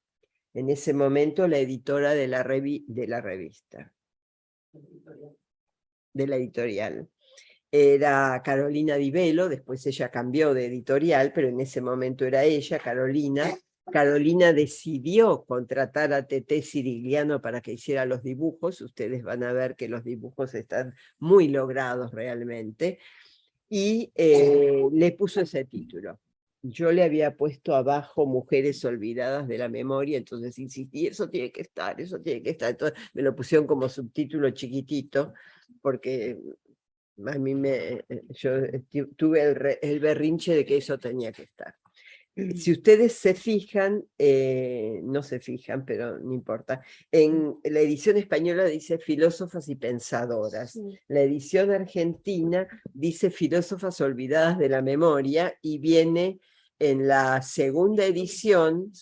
En ese momento la editora de la revista, de la editorial, era Carolina Di Velo. Después ella cambió de editorial, pero en ese momento era ella, Carolina. Carolina decidió contratar a Teté Cirigliano para que hiciera los dibujos. Ustedes van a ver que los dibujos están muy logrados realmente. Y le puso ese título. Yo le había puesto abajo Mujeres Olvidadas de la Memoria, entonces insistí, eso tiene que estar, eso tiene que estar. Entonces me lo pusieron como subtítulo chiquitito, porque a mí yo tuve el berrinche de que eso tenía que estar. Si ustedes se fijan, no se fijan, pero no importa, en la edición española dice filósofas y pensadoras. Sí. La edición argentina dice filósofas olvidadas de la memoria, y viene en la segunda edición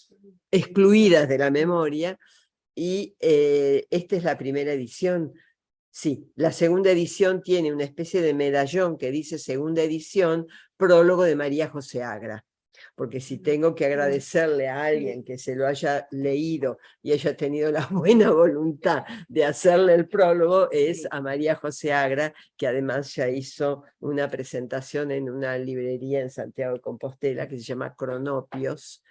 excluidas de la memoria, y esta es la primera edición. Sí, la segunda edición tiene una especie de medallón que dice segunda edición, prólogo de María José Agra. Porque si tengo que agradecerle a alguien que se lo haya leído y haya tenido la buena voluntad de hacerle el prólogo, es a María José Agra, que además ya hizo una presentación en una librería en Santiago de Compostela que se llama Cronopios,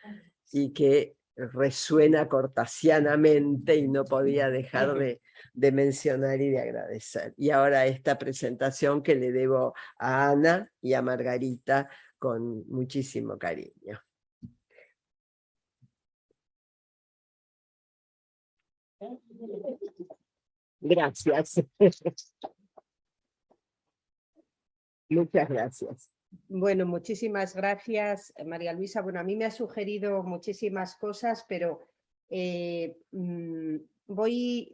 y que resuena cortasianamente y no podía dejar de mencionar y de agradecer. Y ahora esta presentación que le debo a Ana y a Margarita con muchísimo cariño. Gracias. Muchas gracias. Bueno, muchísimas gracias, María Luisa. Bueno, a mí me ha sugerido muchísimas cosas, pero voy,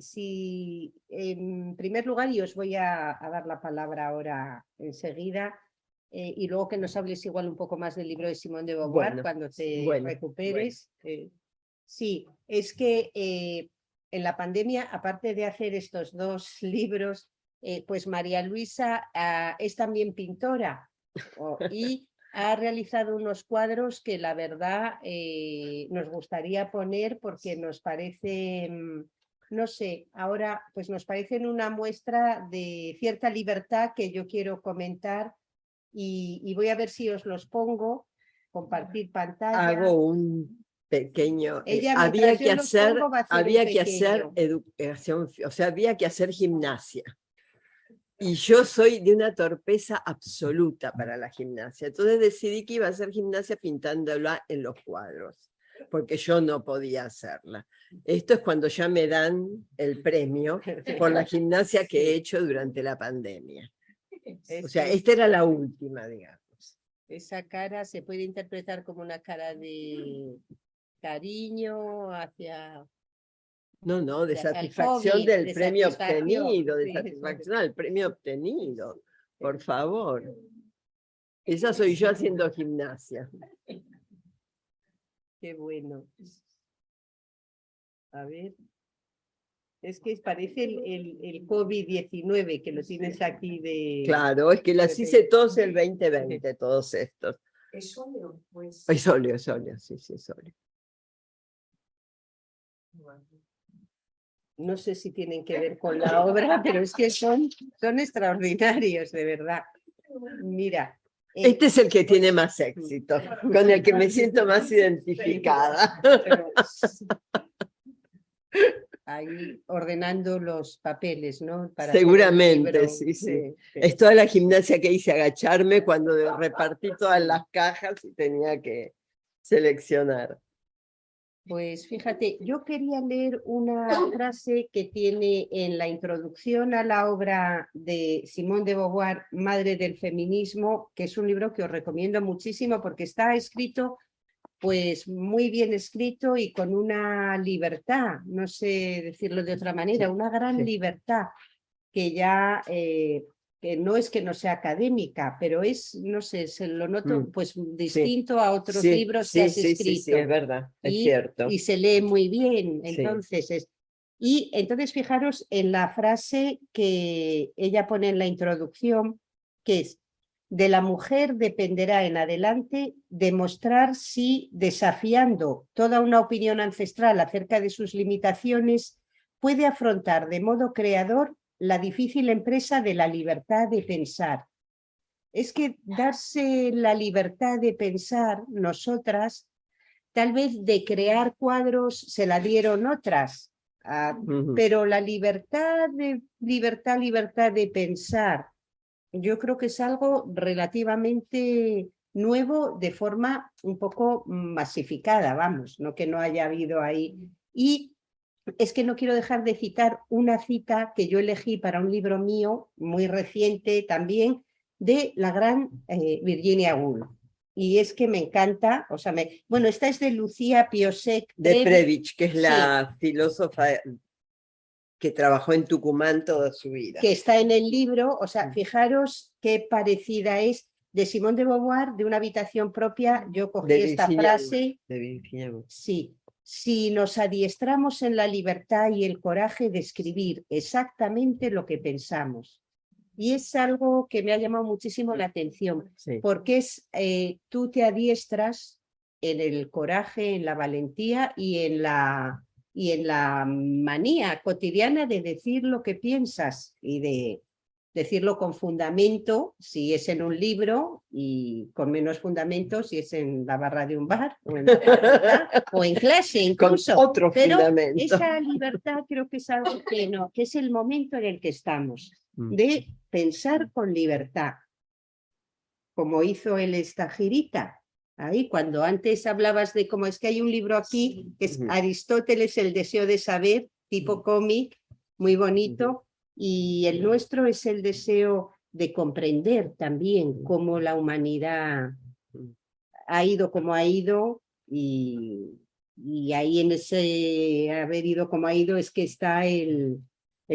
en primer lugar, y os voy a dar la palabra ahora enseguida, y luego que nos hables igual un poco más del libro de Simone de Beauvoir cuando te recuperes. Sí, es que en la pandemia, aparte de hacer estos dos libros, pues María Luisa es también pintora. Y ha realizado unos cuadros que la verdad nos gustaría poner porque nos parece, no sé, ahora pues nos parecen una muestra de cierta libertad que yo quiero comentar, y voy a ver si os los pongo, compartir pantalla. Hago un pequeño, había que hacer educación, o sea, había que hacer gimnasia. Y yo soy de una torpeza absoluta para la gimnasia. Entonces decidí que iba a hacer gimnasia pintándola en los cuadros, porque yo no podía hacerla. Esto es cuando ya me dan el premio por la gimnasia que he hecho durante la pandemia. O sea, esta era la última, digamos. Esa cara se puede interpretar como una cara de cariño hacia... No, de satisfacción del premio obtenido, de satisfacción al premio obtenido, por favor. Esa soy yo haciendo gimnasia. Qué bueno. A ver. Es que parece el COVID-19, que lo tienes aquí de... Claro, es que las hice todos el 2020, todos estos. ¿Es óleo? Pues... Es óleo, sí, es óleo. No sé si tienen que ver con la obra, pero es que son extraordinarios, de verdad. Mira. Este es el que tiene más éxito, con el que me siento más identificada. Ahí ordenando los papeles, ¿no? Para seguramente, sí. Es toda la gimnasia que hice, agacharme cuando repartí todas las cajas y tenía que seleccionar. Pues fíjate, yo quería leer una frase que tiene en la introducción a la obra de Simone de Beauvoir, Madre del Feminismo, que es un libro que os recomiendo muchísimo porque está escrito pues muy bien escrito y con una libertad, no sé decirlo de otra manera, una gran libertad que ya que no es que no sea académica, pero es, no sé, se lo noto pues distinto a otros Sí, libros sí, que has sí, sí, escrito. sí, es verdad, es cierto. Y se lee muy bien. Sí. Entonces, y entonces fijaros en la frase que ella pone en la introducción, que es: de la mujer dependerá en adelante demostrar si, desafiando toda una opinión ancestral acerca de sus limitaciones, puede afrontar de modo creador la difícil empresa de la libertad de pensar. Es que darse la libertad de pensar, nosotras, tal vez de crear cuadros se la dieron otras, pero la libertad de pensar, yo creo que es algo relativamente nuevo de forma un poco masificada, vamos, no que no haya habido ahí. Y es que no quiero dejar de citar una cita que yo elegí para un libro mío, muy reciente también, de la gran Virginia Woolf. Y es que me encanta, o sea, bueno, esta es de Lucía Piosek de Prebisch, que es la filósofa que trabajó en Tucumán toda su vida. Que está en el libro, o sea, fijaros qué parecida es de Simone de Beauvoir, de una habitación propia. Yo cogí esta frase. De Virginia Woolf. Sí. Si nos adiestramos en la libertad y el coraje de escribir exactamente lo que pensamos. Y es algo que me ha llamado muchísimo la atención, porque es, tú te adiestras en el coraje, en la valentía y en la manía cotidiana de decir lo que piensas y de decirlo con fundamento, si es en un libro, y con menos fundamento si es en la barra de un bar o en, o en clase incluso. Con otro pero fundamento. Esa libertad creo que es algo que es el momento en el que estamos, de pensar con libertad, como hizo el Estagirita. Ahí, cuando antes hablabas de cómo es que hay un libro aquí, que es Aristóteles, el deseo de saber, tipo cómic, muy bonito, y el nuestro es el deseo de comprender también cómo la humanidad ha ido como ha ido, y ahí en ese haber ido como ha ido es que está el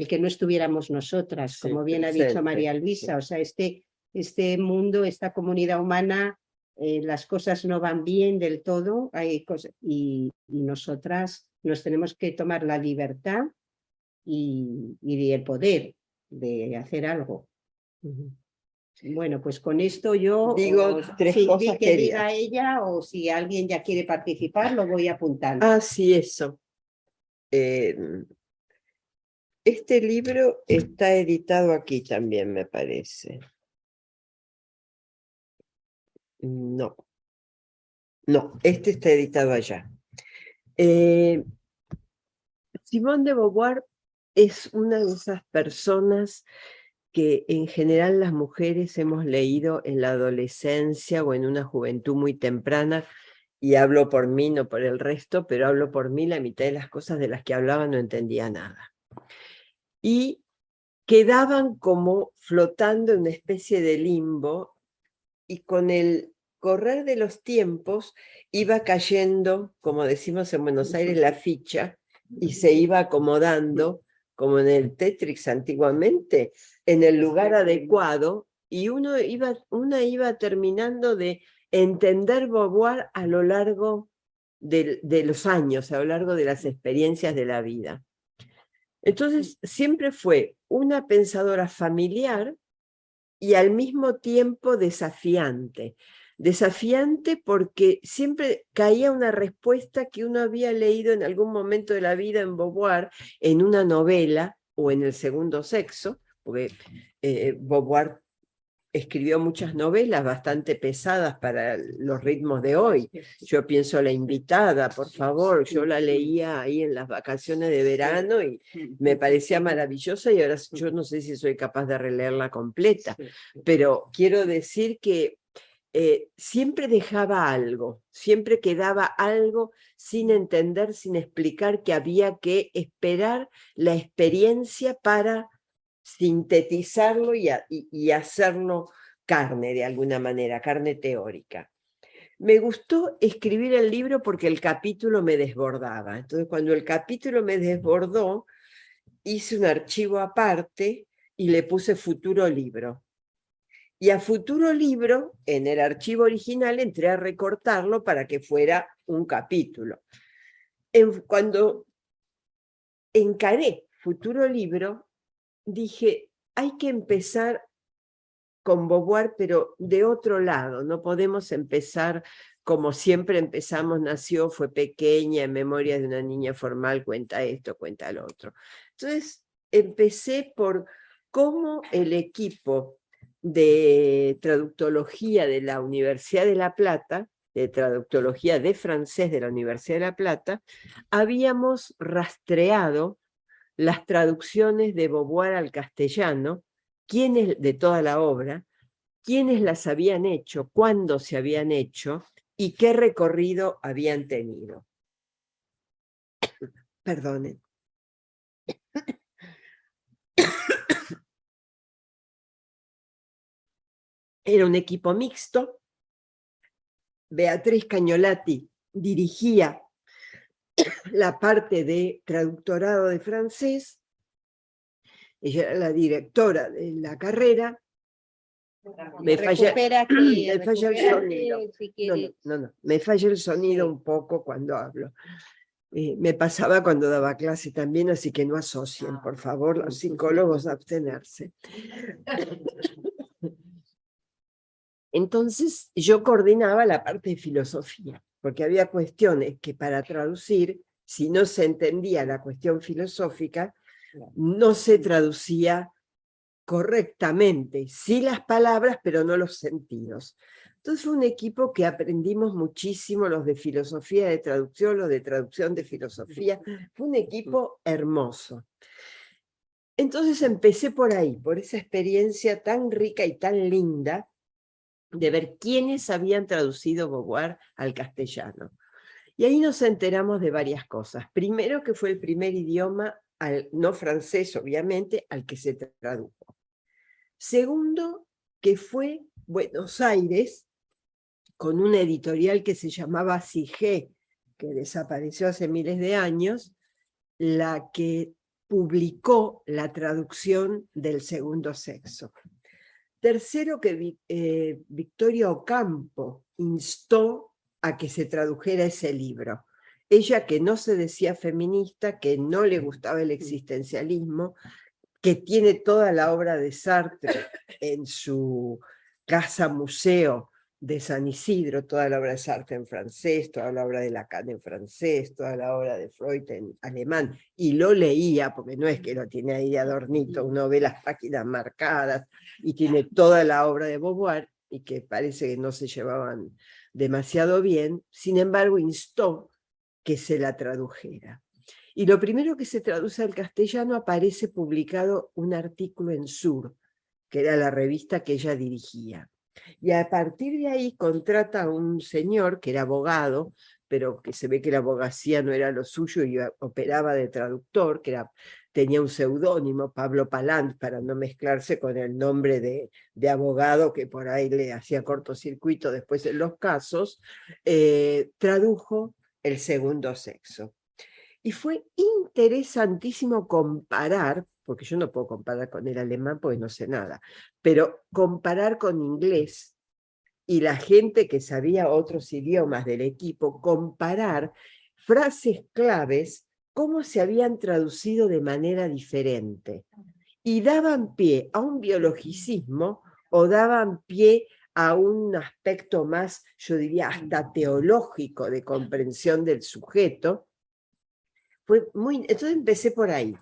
que no estuviéramos nosotras, como bien ha dicho María Luisa, o sea, este mundo, esta comunidad humana, las cosas no van bien del todo, hay cosas, y nosotras nos tenemos que tomar la libertad y el poder de hacer algo. Bueno, pues con esto yo digo tres cosas que diga ella, o si alguien ya quiere participar, lo voy apuntando. Ah, sí, eso. Este libro está editado aquí también, me parece. No, este está editado allá. Simone de Beauvoir es una de esas personas que en general las mujeres hemos leído en la adolescencia o en una juventud muy temprana, y hablo por mí, no por el resto, pero hablo por mí, la mitad de las cosas de las que hablaba no entendía nada. Y quedaban como flotando en una especie de limbo, y con el correr de los tiempos iba cayendo, como decimos en Buenos Aires, la ficha, y se iba acomodando, como en el Tetris antiguamente, en el lugar adecuado, y una iba terminando de entender Beauvoir a lo largo de los años, a lo largo de las experiencias de la vida. Entonces, siempre fue una pensadora familiar y al mismo tiempo desafiante. Desafiante porque siempre caía una respuesta que uno había leído en algún momento de la vida en Beauvoir, en una novela o en El segundo sexo, porque Beauvoir escribió muchas novelas bastante pesadas para los ritmos de hoy. Yo pienso La invitada, por favor, yo la leía ahí en las vacaciones de verano y me parecía maravillosa, y ahora yo no sé si soy capaz de releerla completa, pero quiero decir que siempre dejaba algo, siempre quedaba algo sin entender, sin explicar, que había que esperar la experiencia para sintetizarlo y hacerlo carne de alguna manera, carne teórica. Me gustó escribir el libro porque el capítulo me desbordaba. Entonces, cuando el capítulo me desbordó, hice un archivo aparte y le puse futuro libro. Y a futuro libro, en el archivo original, entré a recortarlo para que fuera un capítulo. Cuando encaré futuro libro, dije, hay que empezar con Beauvoir, pero de otro lado. No podemos empezar como siempre empezamos, nació, fue pequeña, en memoria de una niña formal, cuenta esto, cuenta lo otro. Entonces, empecé por cómo el equipo de traductología de la Universidad de La Plata, de traductología de francés de la Universidad de La Plata, habíamos rastreado las traducciones de Beauvoir al castellano, quiénes de toda la obra, quiénes las habían hecho, cuándo se habían hecho y qué recorrido habían tenido. Perdonen. Era un equipo mixto. Beatriz Cagnolati dirigía la parte de traductorado de francés. Ella era la directora de la carrera. Me falla el sonido. Si No, me falla el sonido un poco cuando hablo. Me pasaba cuando daba clase también, así que no asocien, por favor, los psicólogos a abstenerse. Entonces yo coordinaba la parte de filosofía, porque había cuestiones que para traducir, si no se entendía la cuestión filosófica, no se traducía correctamente, sí las palabras, pero no los sentidos. Entonces fue un equipo que aprendimos muchísimo, los de filosofía de traducción, los de traducción de filosofía, fue un equipo hermoso. Entonces empecé por ahí, por esa experiencia tan rica y tan linda de ver quiénes habían traducido Beauvoir al castellano. Y ahí nos enteramos de varias cosas. Primero, que fue el primer idioma, no francés obviamente, al que se tradujo. Segundo, que fue Buenos Aires, con una editorial que se llamaba Sige, que desapareció hace miles de años, la que publicó la traducción del Segundo Sexo. Tercero, que Victoria Ocampo instó a que se tradujera ese libro. Ella, que no se decía feminista, que no le gustaba el existencialismo, que tiene toda la obra de Sartre en su casa museo de San Isidro, toda la obra de Sartre en francés, toda la obra de Lacan en francés, toda la obra de Freud en alemán, y lo leía, porque no es que lo tiene ahí de adornito, uno ve las páginas marcadas, y tiene toda la obra de Beauvoir, y que parece que no se llevaban demasiado bien, sin embargo instó que se la tradujera. Y lo primero que se traduce al castellano, aparece publicado un artículo en Sur, que era la revista que ella dirigía. Y a partir de ahí contrata a un señor que era abogado, pero que se ve que la abogacía no era lo suyo y operaba de traductor, tenía un seudónimo, Pablo Palant, para no mezclarse con el nombre de abogado que por ahí le hacía cortocircuito después en los casos, tradujo El Segundo Sexo. Y fue interesantísimo comparar, porque yo no puedo comparar con el alemán porque no sé nada, pero comparar con inglés y la gente que sabía otros idiomas del equipo, comparar frases claves, cómo se habían traducido de manera diferente. Y daban pie a un biologicismo o daban pie a un aspecto más, yo diría, hasta teológico de comprensión del sujeto. Entonces empecé por ahí.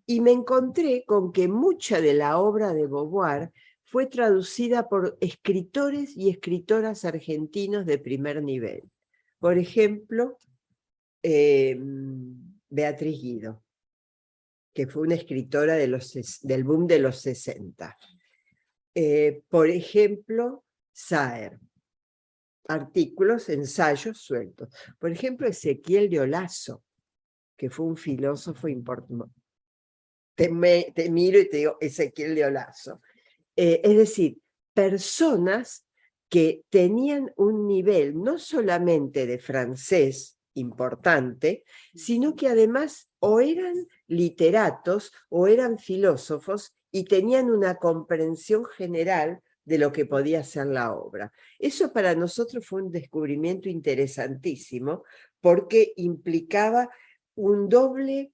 Y me encontré con que mucha de la obra de Beauvoir fue traducida por escritores y escritoras argentinos de primer nivel. Por ejemplo, Beatriz Guido, que fue una escritora del boom de los 60. Por ejemplo, Saer. Artículos, ensayos sueltos. Por ejemplo, Ezequiel de Olazo, que fue un filósofo importante. Te miro y te digo Ezequiel de Olazo. Es decir, personas que tenían un nivel no solamente de francés importante, sino que además o eran literatos o eran filósofos y tenían una comprensión general de lo que podía ser la obra. Eso para nosotros fue un descubrimiento interesantísimo porque implicaba un doble,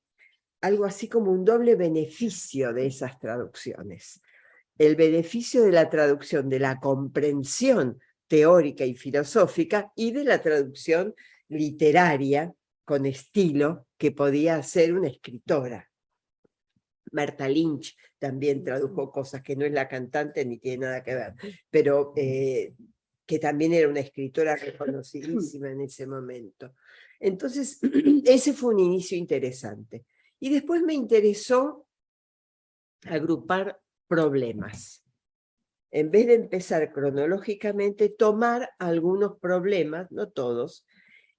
algo así como un doble beneficio de esas traducciones. El beneficio de la traducción, de la comprensión teórica y filosófica y de la traducción literaria con estilo que podía hacer una escritora. Martha Lynch también tradujo cosas que no es la cantante ni tiene nada que ver, pero que también era una escritora reconocidísima en ese momento. Entonces, ese fue un inicio interesante. Y después me interesó agrupar problemas. En vez de empezar cronológicamente, tomar algunos problemas, no todos,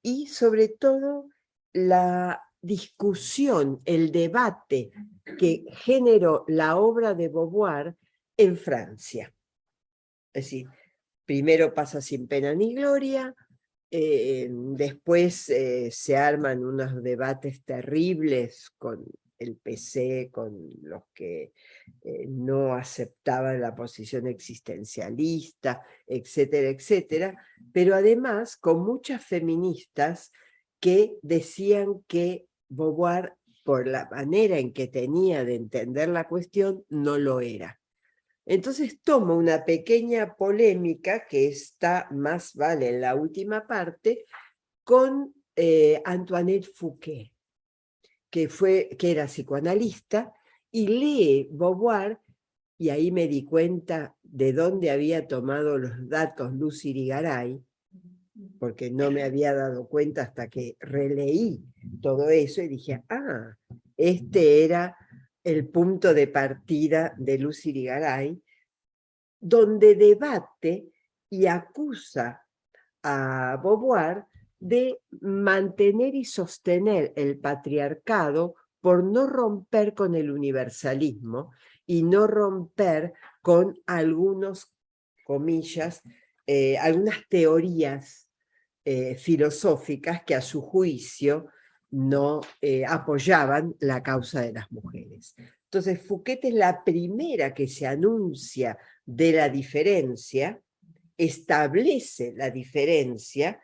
y sobre todo la discusión, el debate que generó la obra de Beauvoir en Francia. Es decir, primero pasa Sin pena ni gloria, después se arman unos debates terribles con el PC, con los que no aceptaban la posición existencialista, etcétera, etcétera, pero además con muchas feministas que decían que Beauvoir, por la manera en que tenía de entender la cuestión, no lo era. Entonces tomo una pequeña polémica que está más vale en la última parte con Antoinette Fouquet, que era psicoanalista, y lee Beauvoir, y ahí me di cuenta de dónde había tomado los datos Lucy Irigaray, porque no me había dado cuenta hasta que releí todo eso y dije, ah, este era el punto de partida de Lucy Irigaray, donde debate y acusa a Beauvoir de mantener y sostener el patriarcado por no romper con el universalismo y no romper con algunos, comillas, algunas teorías filosóficas que a su juicio no apoyaban la causa de las mujeres. Entonces Fouquet es la primera que se anuncia de la diferencia, establece la diferencia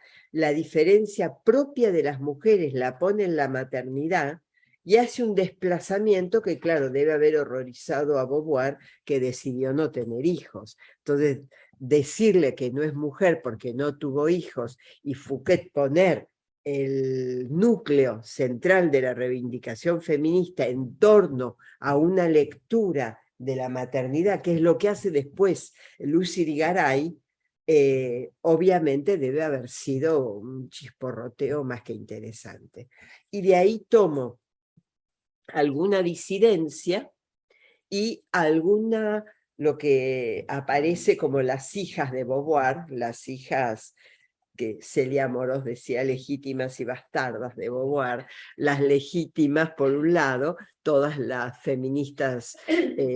propia de las mujeres la pone en la maternidad y hace un desplazamiento que, claro, debe haber horrorizado a Beauvoir, que decidió no tener hijos. Entonces, decirle que no es mujer porque no tuvo hijos y Fouquet poner el núcleo central de la reivindicación feminista en torno a una lectura de la maternidad, que es lo que hace después Lucy Irigaray, obviamente debe haber sido un chisporroteo más que interesante. Y de ahí tomo alguna disidencia y alguna, lo que aparece como las hijas de Beauvoir, las hijas que Celia Amorós decía legítimas y bastardas de Beauvoir, las legítimas por un lado, todas las feministas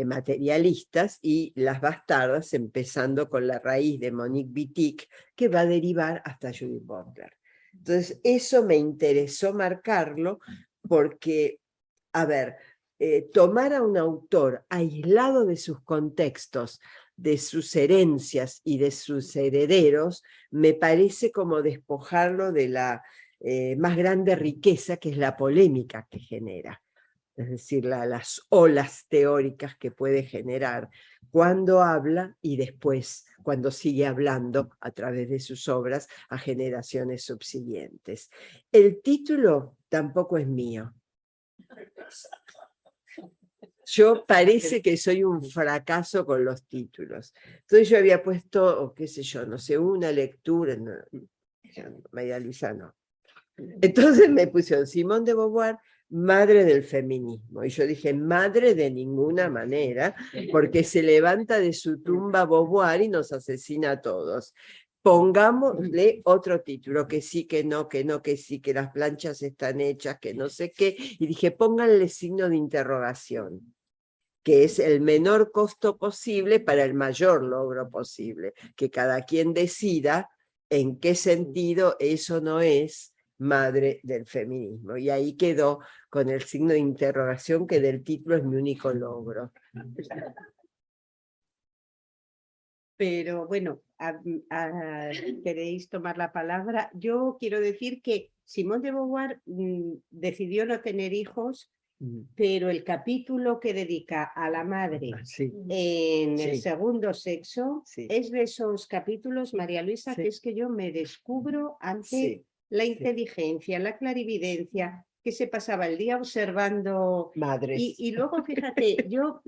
materialistas, y las bastardas, empezando con la raíz de Monique Wittig, que va a derivar hasta Judith Butler. Entonces, eso me interesó marcarlo porque, a ver, tomar a un autor aislado de sus contextos, de sus herencias y de sus herederos, me parece como despojarlo de la más grande riqueza, que es la polémica que genera. Es decir, las olas teóricas que puede generar cuando habla y después cuando sigue hablando a través de sus obras a generaciones subsiguientes. El título tampoco es mío. Yo parece que soy un fracaso con los títulos. Entonces yo había puesto, o qué sé yo, no sé, una lectura, no, María Luisa no. Entonces me pusieron Simone de Beauvoir, madre del feminismo. Y yo dije, madre de ninguna manera, porque se levanta de su tumba Beauvoir y nos asesina a todos. Pongámosle otro título, que sí, que no, que sí, que las planchas están hechas, que no sé qué. Y dije, pónganle signo de interrogación, que es el menor costo posible para el mayor logro posible, que cada quien decida en qué sentido eso no es madre del feminismo. Y ahí quedó con el signo de interrogación que del título es mi único logro. Pero bueno, ¿queréis tomar la palabra? Yo quiero decir que Simone de Beauvoir decidió no tener hijos, pero el capítulo que dedica a la madre Sí, en el Sí. segundo sexo Sí. es de esos capítulos, María Luisa, Sí. que es que yo me descubro ante sí. la inteligencia, la clarividencia, que se pasaba el día observando. Madres. Y luego, fíjate, yo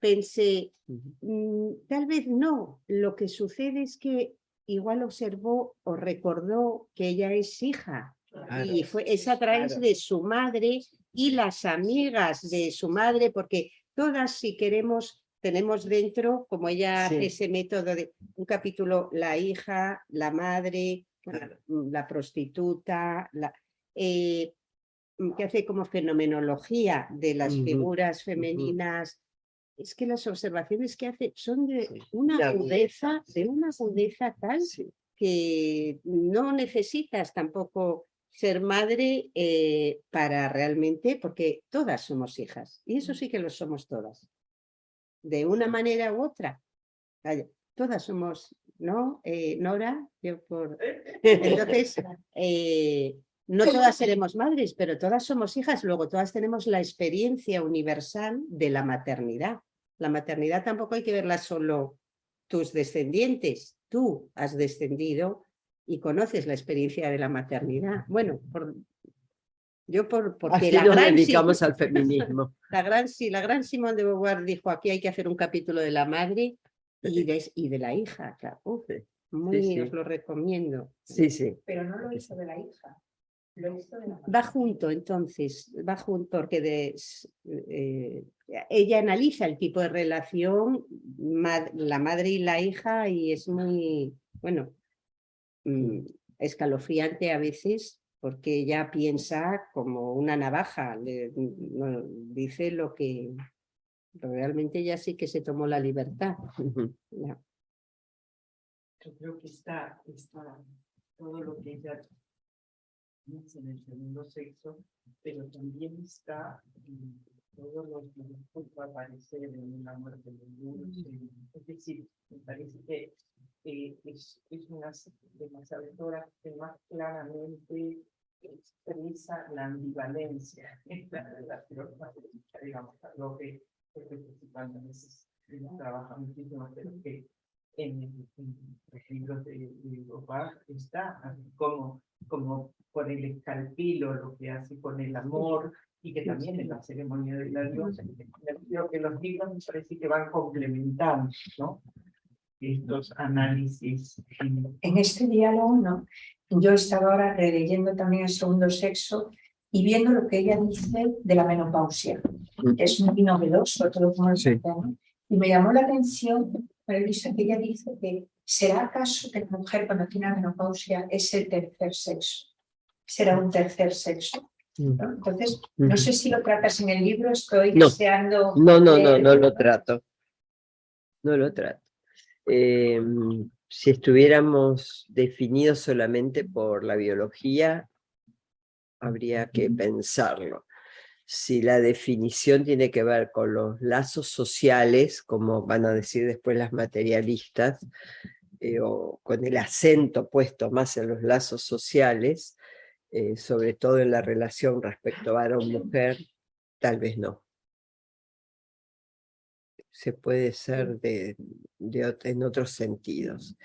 pensé, tal vez no, lo que sucede es que igual observó o recordó que ella es hija. Claro. Y es a través Claro. de su madre y las amigas de su madre, porque todas, si queremos, tenemos dentro, como ella Sí. hace ese método de un capítulo, la hija, la madre, Claro. la prostituta, que hace como fenomenología de las Ujú, figuras femeninas. Es que las observaciones que hace son de Sí. una La agudeza, tal Sí. que no necesitas tampoco ser madre para realmente, porque todas somos hijas, y eso sí que lo somos todas, de una manera u otra. Vaya, todas somos, ¿no? Nora, entonces, no todas seremos madres, pero todas somos hijas, luego todas tenemos la experiencia universal de la maternidad. La maternidad tampoco hay que verla solo tus descendientes, tú has descendido y conoces la experiencia de la maternidad. Bueno, porque Así la nos gran dedicamos al feminismo. la gran Simone de Beauvoir dijo, aquí hay que hacer un capítulo de la madre y de la hija, claro. Sí. Os lo recomiendo. Sí, sí. Pero no lo hizo de la hija, lo hizo de la madre. Va junto, entonces, porque ella analiza el tipo de relación, la madre y la hija, y es muy, bueno, escalofriante a veces, porque ella piensa como una navaja, dice lo que realmente ella sí que se tomó la libertad. Ujú. No. Yo creo que está todo lo que ella dice en el segundo sexo, pero también está todo lo que después va a aparecer en la muerte de Dulce. Es decir, me parece que es una de las autoras que más claramente expresa la ambivalencia en la relación, digamos, algo que cuando a veces trabaja muchísimo, pero que en los libros de Beauvoir está como por el escalpilo, lo que hace con el amor, y que también en la ceremonia de la diosa. Creo que los libros me parece que van complementando, ¿no? Estos análisis. En este diálogo, ¿no? Yo he estado ahora releyendo también el segundo sexo y viendo lo que ella dice de la menopausia. Es muy novedoso todo como Sí. ¿no? Y me llamó la atención, Elisa, que ella dice que ¿será acaso que la mujer cuando tiene la menopausia es el tercer sexo? ¿Será un tercer sexo? ¿No? Entonces, no sé si lo tratas en el libro, estoy No. deseando... No lo trato. No lo trato. Si estuviéramos definidos solamente por la biología, habría que pensarlo. Si la definición tiene que ver con los lazos sociales, como van a decir después las materialistas, o con el acento puesto más en los lazos sociales, sobre todo en la relación respecto a varón-mujer, tal vez no. Se puede ser en otros sentidos.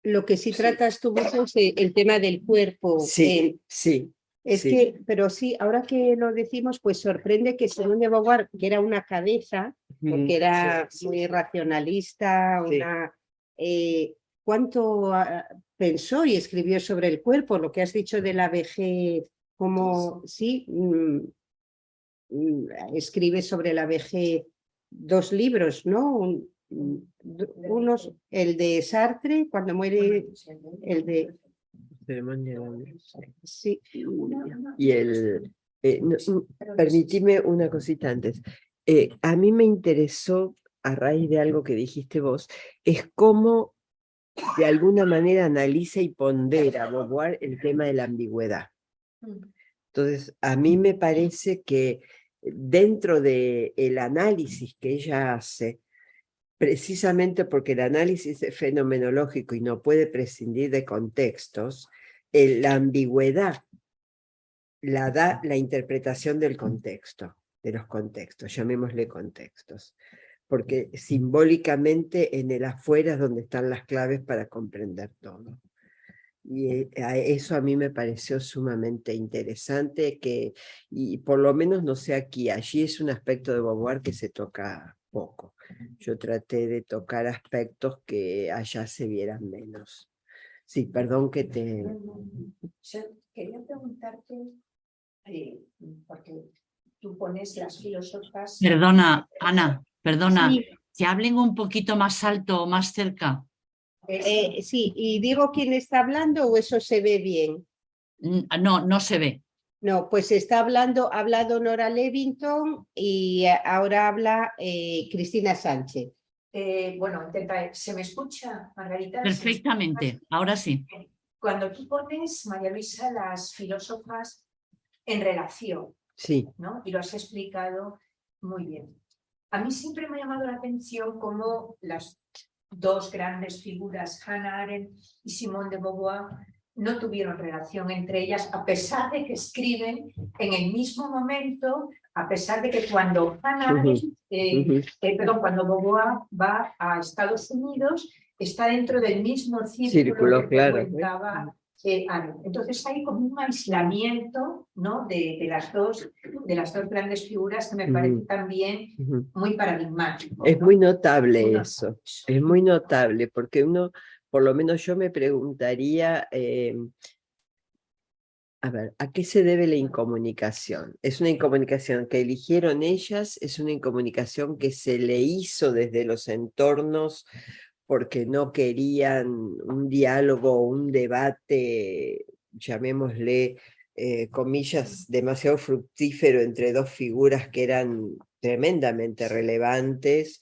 Lo que sí Sí. tratas tú mucho es el tema del cuerpo. Sí, sí. Es sí. que, pero sí, ahora que lo decimos, pues sorprende que Simone de Beauvoir, que era una cabeza, porque era muy racionalista, ¿cuánto pensó y escribió sobre el cuerpo? Lo que has dicho de la vejez, como sí, escribe sobre la vejez 2 libros, ¿no? Unos, el de Sartre, cuando muere, el de... Sí. Y permitime una cosita antes. A mí me interesó, a raíz de algo que dijiste vos, es cómo de alguna manera analiza y pondera Beauvoir el tema de la ambigüedad. Entonces, a mí me parece que dentro del análisis que ella hace, precisamente porque el análisis es fenomenológico y no puede prescindir de contextos, la ambigüedad la da la interpretación del contexto, de los contextos, llamémosle contextos, porque simbólicamente en el afuera es donde están las claves para comprender todo. Y eso a mí me pareció sumamente interesante, y por lo menos no sé aquí, allí es un aspecto de Beauvoir que se toca poco. Yo traté de tocar aspectos que allá se vieran menos. Sí, perdón que te... Yo quería preguntarte, porque tú pones las filósofas... Perdona, Ana, perdona, Sí. que hablen un poquito más alto o más cerca. Sí, y digo quién está hablando o eso se ve bien. No, no se ve. No, pues está hablando, ha hablado Nora Levington y ahora habla Cristina Sánchez. Bueno, intenta, ¿se me escucha, Margarita? Perfectamente, ahora sí. Cuando tú pones, María Luisa, las filósofas en relación, Sí. ¿no? Y lo has explicado muy bien. A mí siempre me ha llamado la atención cómo las dos grandes figuras, Hannah Arendt y Simone de Beauvoir, no tuvieron relación entre ellas, a pesar de que escriben en el mismo momento, a pesar de que cuando Hannah Arendt, cuando Beauvoir va a Estados Unidos, está dentro del mismo círculo que claro, comentaba Arendt. Entonces hay como un aislamiento, ¿no? de las dos grandes figuras que me parece también muy paradigmático. Es ¿no? muy notable eso, es muy notable, porque uno, por lo menos yo me preguntaría, a ver, ¿a qué se debe la incomunicación? ¿Es una incomunicación que eligieron ellas? ¿Es una incomunicación que se le hizo desde los entornos porque no querían un diálogo, un debate, llamémosle, comillas, demasiado fructífero entre dos figuras que eran tremendamente relevantes?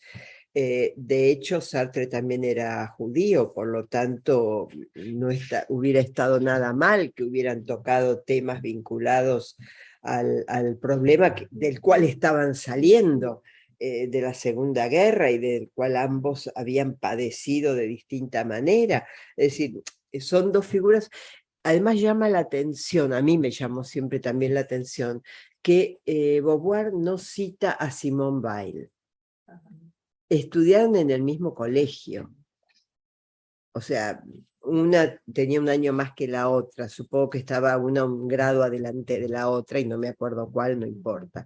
De hecho, Sartre también era judío, por lo tanto, no hubiera estado nada mal que hubieran tocado temas vinculados al problema del cual estaban saliendo, de la Segunda Guerra, y del cual ambos habían padecido de distinta manera. Es decir, son dos figuras. Además llama la atención, a mí me llamó siempre también la atención, que Beauvoir no cita a Simone Weil. Estudiaron en el mismo colegio. O sea, una tenía un año más que la otra, supongo que estaba una un grado adelante de la otra y no me acuerdo cuál, no importa.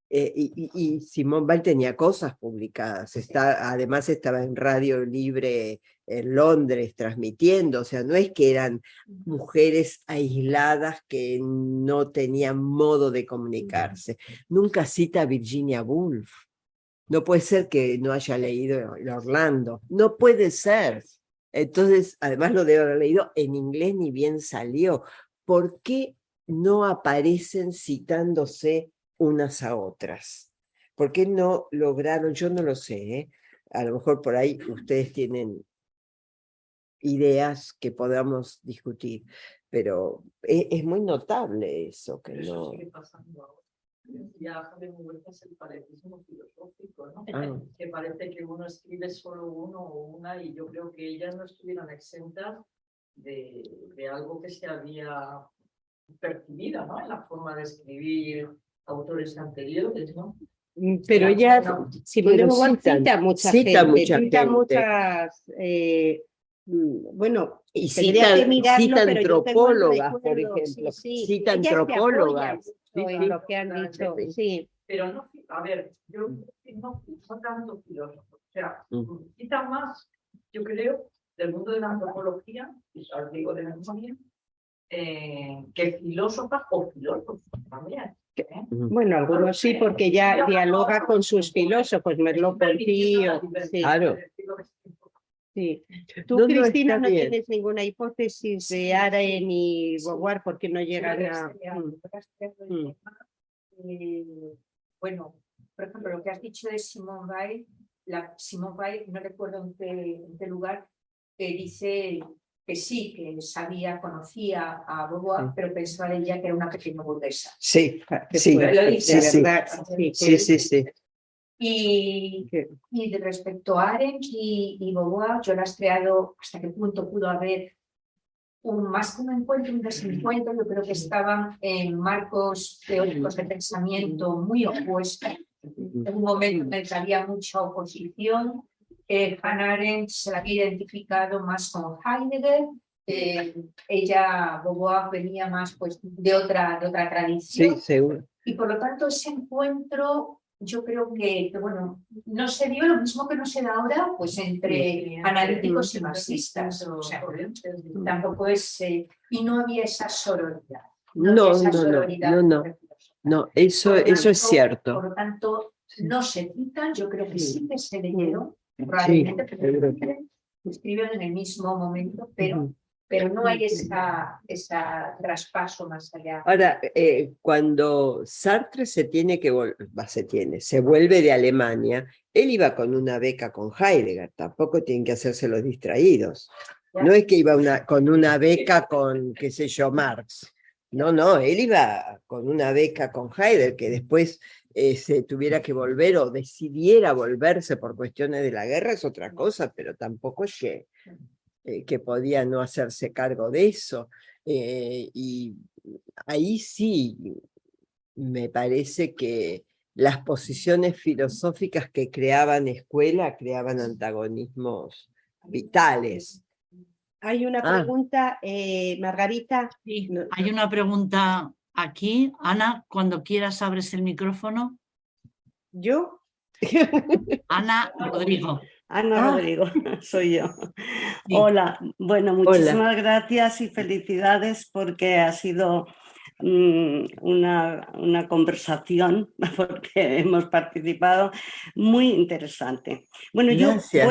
Y Simone Weil tenía cosas publicadas, además estaba en Radio Libre en Londres transmitiendo, o sea, no es que eran mujeres aisladas que no tenían modo de comunicarse. Nunca cita a Virginia Woolf. No puede ser que no haya leído el Orlando, no puede ser. Entonces, además lo debe haber leído en inglés, ni bien salió. ¿Por qué no aparecen citándose unas a otras? ¿Por qué no lograron? Yo no lo sé, ¿eh? A lo mejor por ahí ustedes tienen ideas que podamos discutir, pero es muy notable eso, que Pero no... eso sigue pasando ahora. Ya de vuelta es el paralelismo filosófico, ¿no? Ah. Que parece que uno escribe solo uno o una, y yo creo que ellas no estuvieron exentas de algo que se había percibido, ¿no? En la forma de escribir autores anteriores, ¿no? Pero ella, Simone de Pero Beauvoir cita mucha gente, cita muchas, bueno, y tendría que mirarlo, cita pero yo tengo el antropólogas, por recuerdo, ejemplo, sí. cita Ellas se apoyan antropólogas. mucho en lo que han dicho, sí. Pero no, a ver, yo no tanto filósofos, o sea, cita más, yo creo, del mundo de la antropología, quizás digo de la memoria, que filósofas o filósofos también. Bueno, algunos sí, porque ya dialoga con sus filósofos, Merleau-Ponty, sí. Claro. Sí. Tú, No, Cristina, está no bien. tienes ninguna hipótesis de Arendt ni Beauvoir porque no llegan a... Bueno, por ejemplo, lo que has dicho de Simone Weil, Simone Weil, no recuerdo en qué lugar, dice que sí, que sabía, conocía a Beauvoir, pero pensaba de ella que era una pequeña burguesa. Sí, Qué sí, fuerte, Lo dice, sí, verdad. sí. Y de respecto a Arendt y Beauvoir, yo he rastreado hasta qué punto pudo haber más que un encuentro, un desencuentro. Yo creo que estaban en marcos teóricos de pensamiento muy opuestos. En un momento en el que había mucha oposición. Hannah Arendt se la había identificado más con Heidegger. Ella, Beauvoir, venía más pues, de otra tradición. Sí, seguro. Y por lo tanto ese encuentro yo creo que bueno, no se dio lo mismo que no se da ahora pues entre analíticos y marxistas. O sea, tampoco es... y no había esa sororidad. No, eso es cierto. Por lo tanto, no se citan, yo creo que sí que se leyeron, Sí, probablemente, pero seguro. escriben en el mismo momento, pero no hay ese traspaso más allá. Ahora, cuando Sartre se vuelve de Alemania, él iba con una beca con Heidegger, tampoco tienen que hacerse los distraídos. No es que iba con una beca con, qué sé yo, Marx. No, él iba con una beca con Heidegger, que después se tuviera que volver o decidiera volverse por cuestiones de la guerra, es otra cosa, pero tampoco es que podía no hacerse cargo de eso. Y ahí sí me parece que las posiciones filosóficas que creaban escuela creaban antagonismos vitales. Hay una pregunta, Margarita. Sí, hay una pregunta aquí. Ana, cuando quieras abres el micrófono. ¿Yo? Ana Rodrigo. Ana Rodrigo, soy yo. Sí. Hola, bueno, muchísimas gracias y felicidades porque ha sido una conversación, porque hemos participado, muy interesante. Bueno, Gracias. yo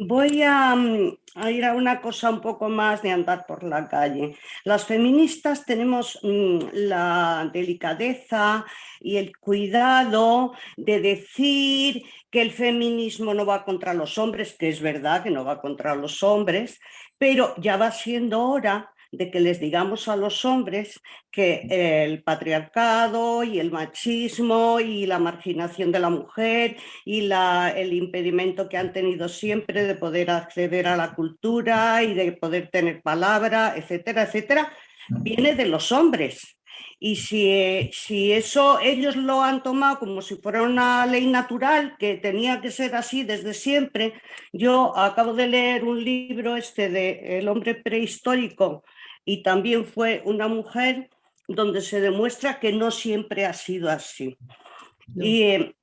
voy a ir a una cosa un poco más de andar por la calle. Las feministas tenemos la delicadeza y el cuidado de decir que el feminismo no va contra los hombres, que es verdad que no va contra los hombres, pero ya va siendo hora de que les digamos a los hombres que el patriarcado y el machismo y la marginación de la mujer y el impedimento que han tenido siempre de poder acceder a la cultura y de poder tener palabra, etcétera, etcétera, viene de los hombres. Y si eso ellos lo han tomado como si fuera una ley natural, que tenía que ser así desde siempre. Yo acabo de leer un libro de El hombre prehistórico, y también fue una mujer, donde se demuestra que no siempre ha sido así. No.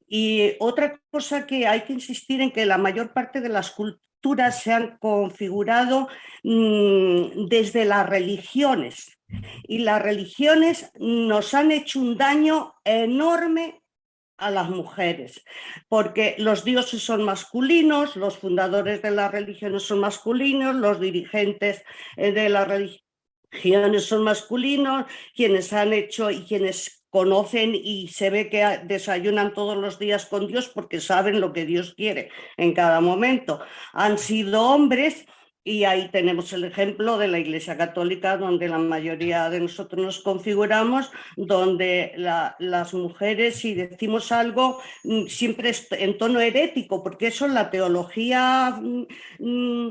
Y otra cosa que hay que insistir en que la mayor parte de las culturas se han configurado desde las religiones, y las religiones nos han hecho un daño enorme a las mujeres, porque los dioses son masculinos, los fundadores de las religiones son masculinos, los dirigentes de las religiones son masculinos, quienes han hecho y quienes conocen y se ve que desayunan todos los días con Dios porque saben lo que Dios quiere en cada momento, han sido hombres. Y ahí tenemos el ejemplo de la Iglesia Católica, donde la mayoría de nosotros nos configuramos, donde las mujeres, si decimos algo, siempre es en tono herético, porque eso la teología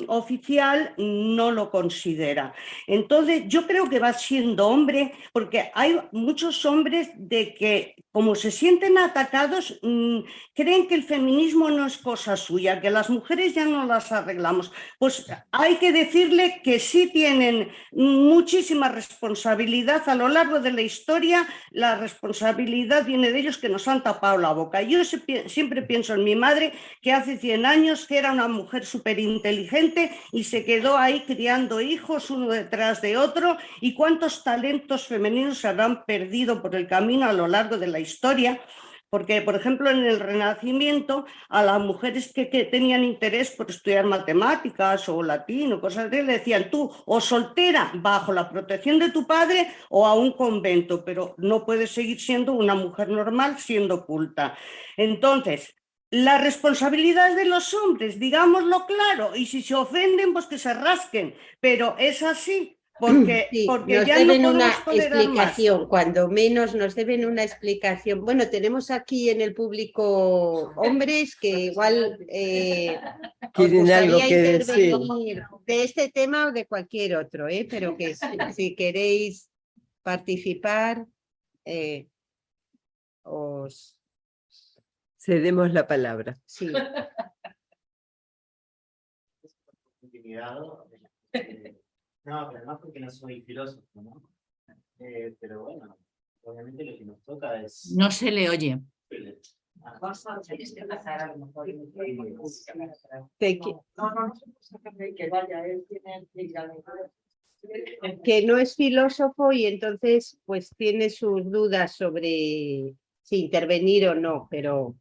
oficial no lo considera. Entonces, yo creo que va siendo hombre, porque hay muchos hombres de que, como se sienten atacados, creen que el feminismo no es cosa suya, que las mujeres ya no las arreglamos. Pues hay que decirle que sí tienen muchísima responsabilidad a lo largo de la historia. La responsabilidad viene de ellos, que nos han tapado la boca. Yo siempre pienso en mi madre, que hace 100 años que era una mujer súper inteligente y se quedó ahí criando hijos uno detrás de otro, y cuántos talentos femeninos se habrán perdido por el camino a lo largo de la historia. Porque, por ejemplo, en el Renacimiento, a las mujeres que tenían interés por estudiar matemáticas o latín o cosas así, le decían: tú o soltera bajo la protección de tu padre o a un convento, pero no puedes seguir siendo una mujer normal siendo culta. Entonces, la responsabilidad es de los hombres, digámoslo claro, y si se ofenden, pues que se rasquen, pero es así, porque, Sí, porque nos ya no deben una podemos tolerar más. explicación, cuando menos nos deben una explicación. Bueno, tenemos aquí en el público hombres que igual os Tienen algo gustaría que decir. intervenir de este tema o de cualquier otro, pero que si queréis participar, os... Cedemos la palabra. Sí. No, pero además porque no soy filósofo, ¿no? Pero bueno, obviamente lo que nos toca es... No se le oye. Tienes que pasar a lo mejor. Que no es filósofo y entonces pues tiene sus dudas sobre si intervenir o no, pero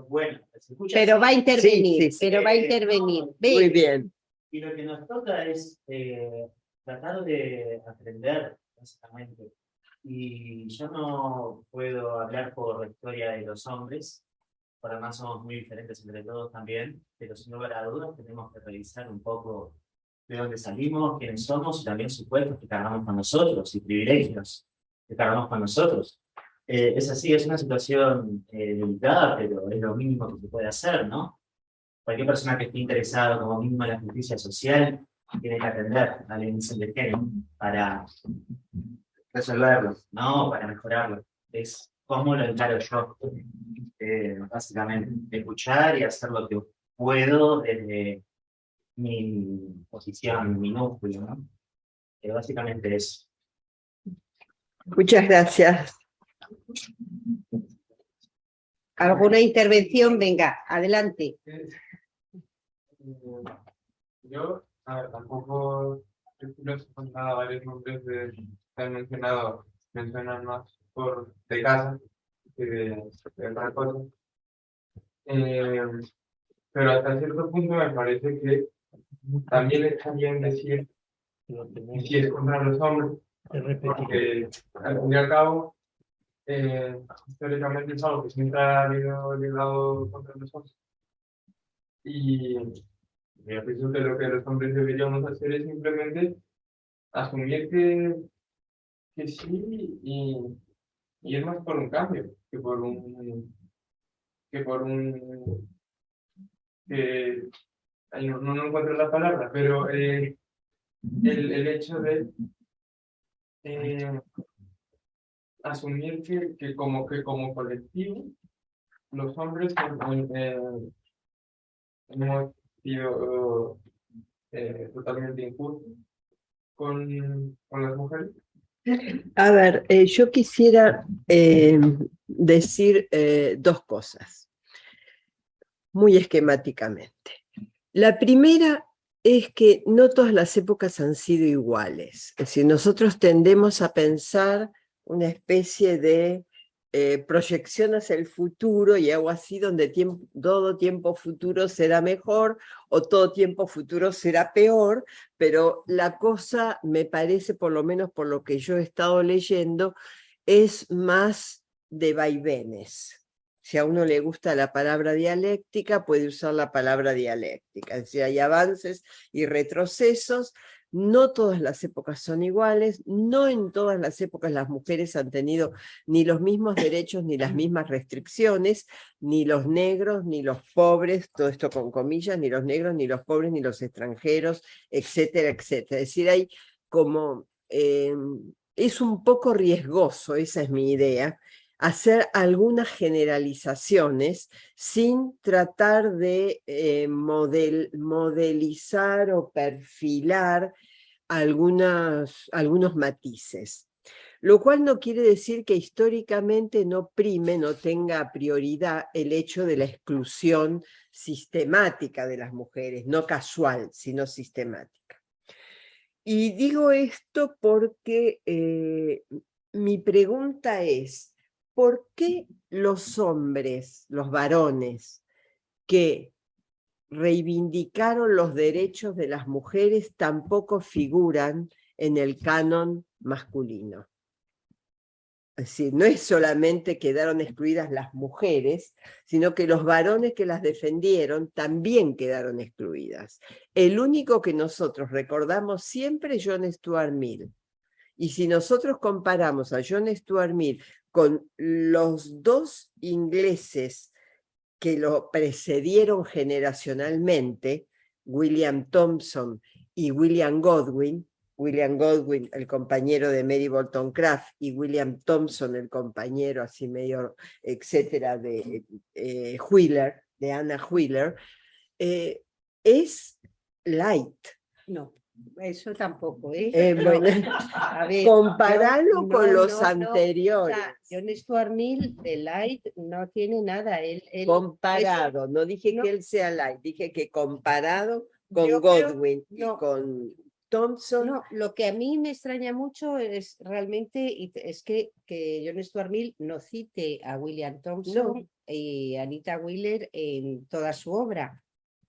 bueno, se escucha pero así. va a intervenir, Sí, sí, sí. pero va a intervenir. Muy bien. Y lo que nos toca es tratar de aprender, básicamente. Y yo no puedo hablar por la historia de los hombres, por además somos muy diferentes entre todos también, pero sin lugar a dudas tenemos que revisar un poco de dónde salimos, quiénes somos y también supuestos que cargamos con nosotros y privilegios que cargamos con nosotros. Es así, es una situación delicada, pero es lo mínimo que se puede hacer, ¿no? Cualquier persona que esté interesada como mínimo en la justicia social tiene que atender a la índice de género para resolverlo, ¿no? Para mejorarlo. Es cómo lo encaro yo, básicamente. Escuchar y hacer lo que puedo desde mi posición minúscula, ¿no? Básicamente eso. Muchas gracias. ¿Alguna intervención? Venga, adelante. Yo, a ver, tampoco soy filósofo ni nada, varios nombres que han mencionado mencionan más por de casa que de otra cosa. Pero hasta cierto punto me parece que también está bien decir si es contra los hombres, porque al fin y al cabo, históricamente es algo que siempre ha habido ligado contra los hombres. Y yo pienso que lo que los hombres deberíamos hacer es simplemente asumir que sí y ir más por un cambio que por un ay, no encuentro la palabra, pero el hecho de asumir que como colectivo los hombres hemos sido totalmente injustos con las mujeres. A ver, yo quisiera decir dos cosas, muy esquemáticamente. La primera es que no todas las épocas han sido iguales. Es decir, nosotros tendemos a pensar una especie de proyección hacia el futuro y algo así donde todo tiempo futuro será mejor o todo tiempo futuro será peor, pero la cosa me parece, por lo menos por lo que yo he estado leyendo, es más de vaivenes. Si a uno le gusta la palabra dialéctica, puede usar la palabra dialéctica. Es decir, hay avances y retrocesos. No todas las épocas son iguales, no en todas las épocas las mujeres han tenido ni los mismos derechos ni las mismas restricciones, ni los negros, ni los pobres, todo esto con comillas, ni los negros, ni los pobres, ni los extranjeros, etcétera, etcétera. Es decir, hay como, es un poco riesgoso, esa es mi idea, hacer algunas generalizaciones sin tratar de modelizar o perfilar algunos matices. Lo cual no quiere decir que históricamente no prime, no tenga prioridad el hecho de la exclusión sistemática de las mujeres, no casual, sino sistemática. Y digo esto porque mi pregunta es, ¿por qué los hombres, los varones, que reivindicaron los derechos de las mujeres tampoco figuran en el canon masculino? Es decir, no es solamente quedaron excluidas las mujeres, sino que los varones que las defendieron también quedaron excluidas. El único que nosotros recordamos siempre es John Stuart Mill. Y si nosotros comparamos a John Stuart Mill con los dos ingleses que lo precedieron generacionalmente, William Thompson y William Godwin, el compañero de Mary Wollstonecraft, y William Thompson, el compañero así medio, etcétera, de Wheeler, de Anna Wheeler, es light. No, eso tampoco, ¿eh? Bueno, A ver, comparalo no, con los no, anteriores. o sea, John Stuart Mill de light no tiene nada. Él Comparado, no dije no. que él sea light, dije que comparado con Yo creo- Godwin y no. con Thompson. No, lo que a mí me extraña mucho es realmente es que John Stuart Mill no cite a William Thompson y Anita Wheeler en toda su obra,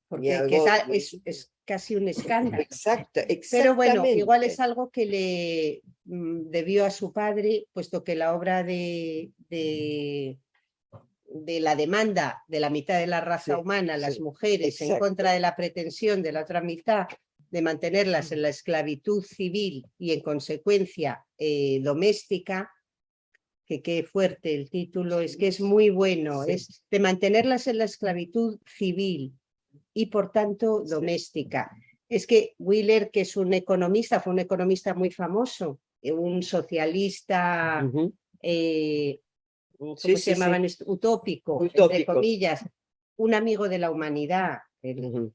porque a que Godwin. es casi un escándalo. Exacto, Pero bueno, exactamente. igual es algo que le debió a su padre, puesto que la obra de la demanda de la mitad de la raza Sí, humana, las sí, mujeres, en exacto. contra de la pretensión de la otra mitad de mantenerlas en la esclavitud civil y en consecuencia doméstica, que qué fuerte el título, es que es muy bueno, Sí. es de mantenerlas en la esclavitud civil y por tanto doméstica. Es que Wheeler, que es un economista, fue un economista muy famoso, un socialista, Ujú. ¿cómo Sí, se sí, llamaban? sí. Utópico, entre Utópico. comillas, un amigo de la humanidad. Ujú.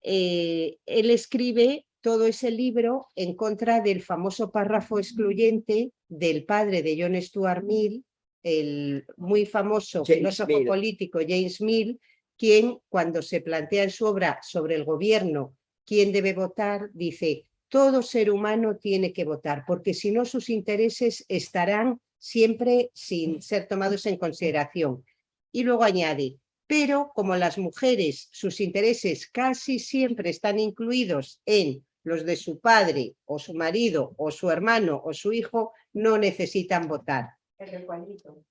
Él escribe todo ese libro en contra del famoso párrafo excluyente del padre de John Stuart Mill, el muy famoso James filósofo Mill. político James Mill, quien cuando se plantea en su obra sobre el gobierno quién debe votar, dice: todo ser humano tiene que votar, porque si no sus intereses estarán siempre sin ser tomados en consideración. Y luego añade: pero como las mujeres, sus intereses casi siempre están incluidos en los de su padre o su marido o su hermano o su hijo, no necesitan votar. El recuadrito.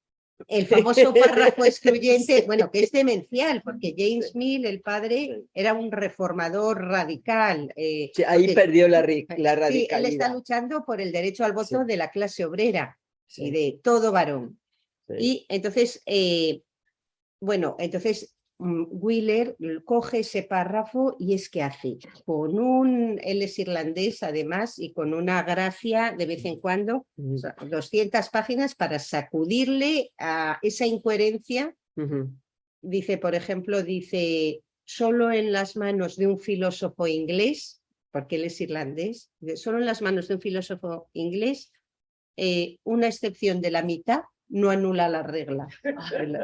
El famoso párrafo excluyente, bueno, que es demencial, porque James Mill, el padre, era un reformador radical. Sí, ahí porque- perdió la Sí, radicalidad. él está luchando por el derecho al voto Sí. de la clase obrera Sí, y de todo varón. sí. Y entonces, bueno, entonces Wheeler coge ese párrafo y es que hace él es irlandés además, y con una gracia de vez en cuando, Ujú. 200 páginas para sacudirle a esa incoherencia. Ujú. Dice, por ejemplo, solo en las manos de un filósofo inglés, porque él es irlandés, solo en las manos de un filósofo inglés, una excepción de la mitad no anula la regla.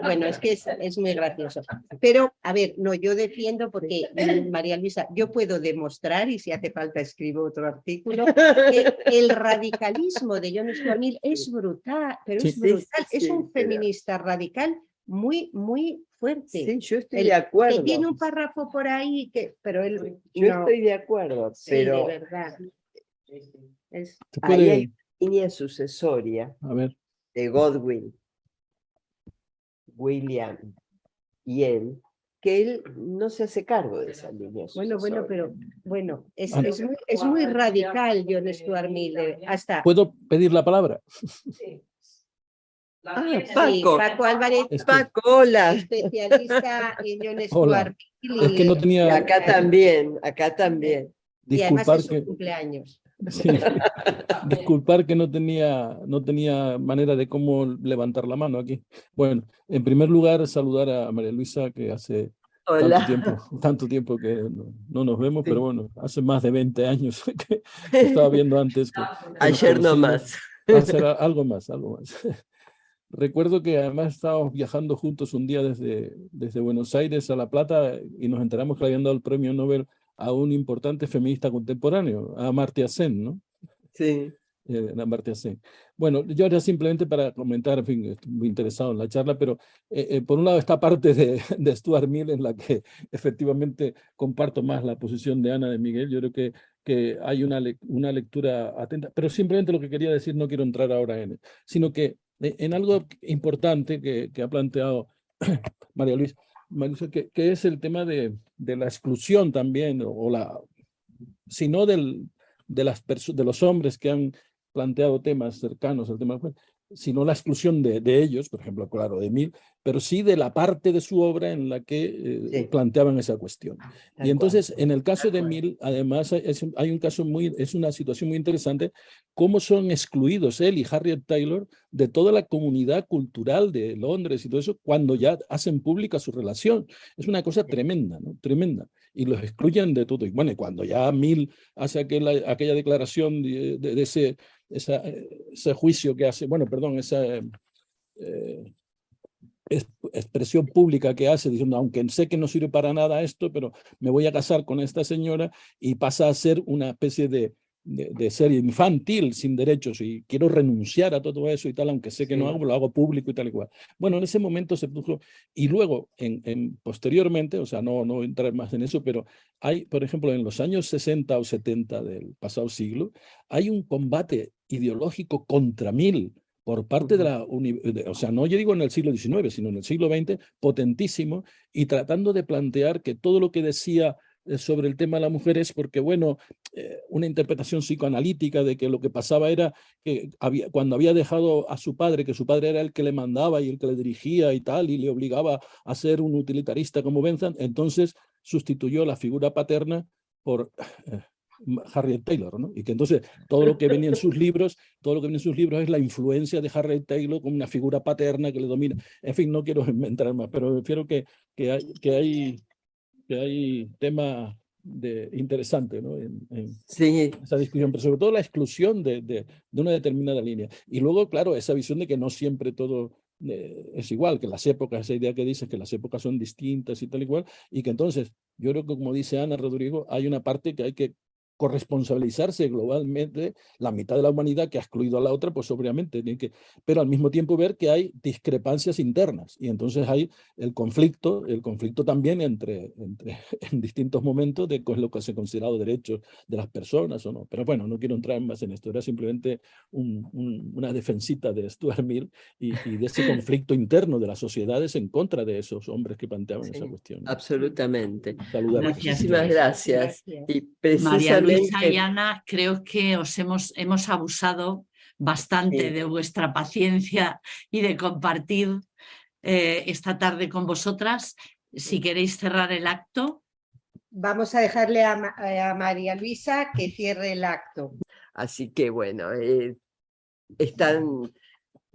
Bueno, es que es muy gracioso. Pero, a ver, no, yo defiendo porque, María Luisa, yo puedo demostrar, y si hace falta escribo otro artículo, que el radicalismo de John Stuart Mill es brutal, pero Sí. es brutal, Sí, es un pero- feminista radical muy, muy fuerte. Sí, yo estoy El- de acuerdo. Que tiene un párrafo por ahí, pero él Yo no. estoy de acuerdo, Sí, pero de verdad. Es- Se ahí puede, hay línea sucesoria a ver, de Godwin, William y él, que él no se hace cargo de esa línea Bueno, sucesoria. pero bueno, es Ah. muy radical John Stuart Mill. Hasta ¿puedo pedir la palabra? Ah, sí, Paco, Paco Álvarez, Es que- Paco, hola. especialista en John Hola. Stuart Mill. Es que no Y tenía, acá también, acá también. Y además disculpar es su que, cumpleaños. sí, disculpar que no tenía manera de cómo levantar la mano aquí. Bueno, en primer lugar, saludar a María Luisa, que hace Hola. tanto tiempo que no nos vemos, Sí. pero bueno, hace más de 20 años que estaba viendo antes que nos Ayer conocimos. nomás. Hacer algo más, algo más. Recuerdo que además estábamos viajando juntos un día desde Buenos Aires a La Plata y nos enteramos que le habían dado el premio Nobel a un importante feminista contemporáneo, a Amartya Sen, ¿no? Sí. Amartya Sen. Bueno, yo ahora simplemente para comentar, en fin, estoy muy interesado en la charla, pero por un lado esta parte de Stuart Mill en la que efectivamente comparto más la posición de Ana de Miguel. Yo creo que hay una lectura atenta, pero simplemente lo que quería decir, no quiero entrar ahora en, sino que en algo importante que ha planteado María Luisa, que es el tema de la exclusión también, sino de los hombres que han planteado temas cercanos al tema, sino la exclusión de ellos, por ejemplo, claro, de mí, pero sí de la parte de su obra en la que planteaban esa cuestión. Y entonces, en el caso de Mill, además, hay un caso es una situación muy interesante, cómo son excluidos él y Harriet Taylor de toda la comunidad cultural de Londres y todo eso, cuando ya hacen pública su relación. Es una cosa tremenda, ¿no? Tremenda. Y los excluyen de todo. Y bueno, cuando ya Mill hace aquella declaración de ese juicio que hace, bueno, perdón, esa expresión pública que hace, diciendo, aunque sé que no sirve para nada esto, pero me voy a casar con esta señora, y pasa a ser una especie de serie infantil sin derechos, y quiero renunciar a todo eso y tal, aunque sé que no hago, lo hago público y tal y cual. Bueno, en ese momento se puso, y luego, posteriormente, o sea, no entrar más en eso, pero hay, por ejemplo, en los años 60 o 70 del pasado siglo, hay un combate ideológico contra Mill por parte o sea, no yo digo en el siglo XIX, sino en el siglo XX, potentísimo, y tratando de plantear que todo lo que decía sobre el tema de la mujer es porque, bueno, una interpretación psicoanalítica de que lo que pasaba era que cuando había dejado a su padre, que su padre era el que le mandaba y el que le dirigía y tal, y le obligaba a ser un utilitarista como Bentham, entonces sustituyó la figura paterna por Harriet Taylor, ¿no? Y que entonces todo lo que venía en sus libros, es la influencia de Harriet Taylor como una figura paterna que le domina. En fin, no quiero entrar más, pero prefiero que hay tema interesante, ¿no? en esa discusión, pero sobre todo la exclusión de una determinada línea. Y luego, claro, esa visión de que no siempre todo es igual, que las épocas, esa idea que dices que las épocas son distintas y tal y cual, y que entonces, yo creo que como dice Ana Rodrigo, hay una parte que hay que corresponsabilizarse globalmente, la mitad de la humanidad que ha excluido a la otra, pues obviamente tiene que, pero al mismo tiempo ver que hay discrepancias internas, y entonces hay el conflicto también entre en distintos momentos de lo que se ha considerado derechos de las personas o no. Pero bueno, no quiero entrar más en esto, era simplemente una defensita de Stuart Mill y de ese conflicto interno de las sociedades en contra de esos hombres que planteaban esa cuestión. Absolutamente. Saludarlos. Muchísimas gracias. Y María Luisa precisamente y Ana, creo que hemos abusado bastante de vuestra paciencia y de compartir esta tarde con vosotras. Si queréis cerrar el acto. Vamos a dejarle a María Luisa que cierre el acto. Así que bueno,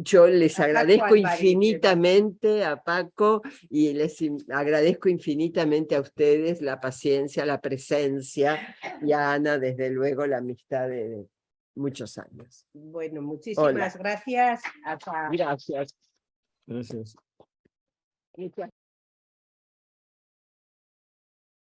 yo les agradezco infinitamente a Paco y les agradezco infinitamente a ustedes la paciencia, la presencia, y a Ana, desde luego, la amistad de muchos años. Bueno, muchísimas gracias. Gracias. Gracias. Muchas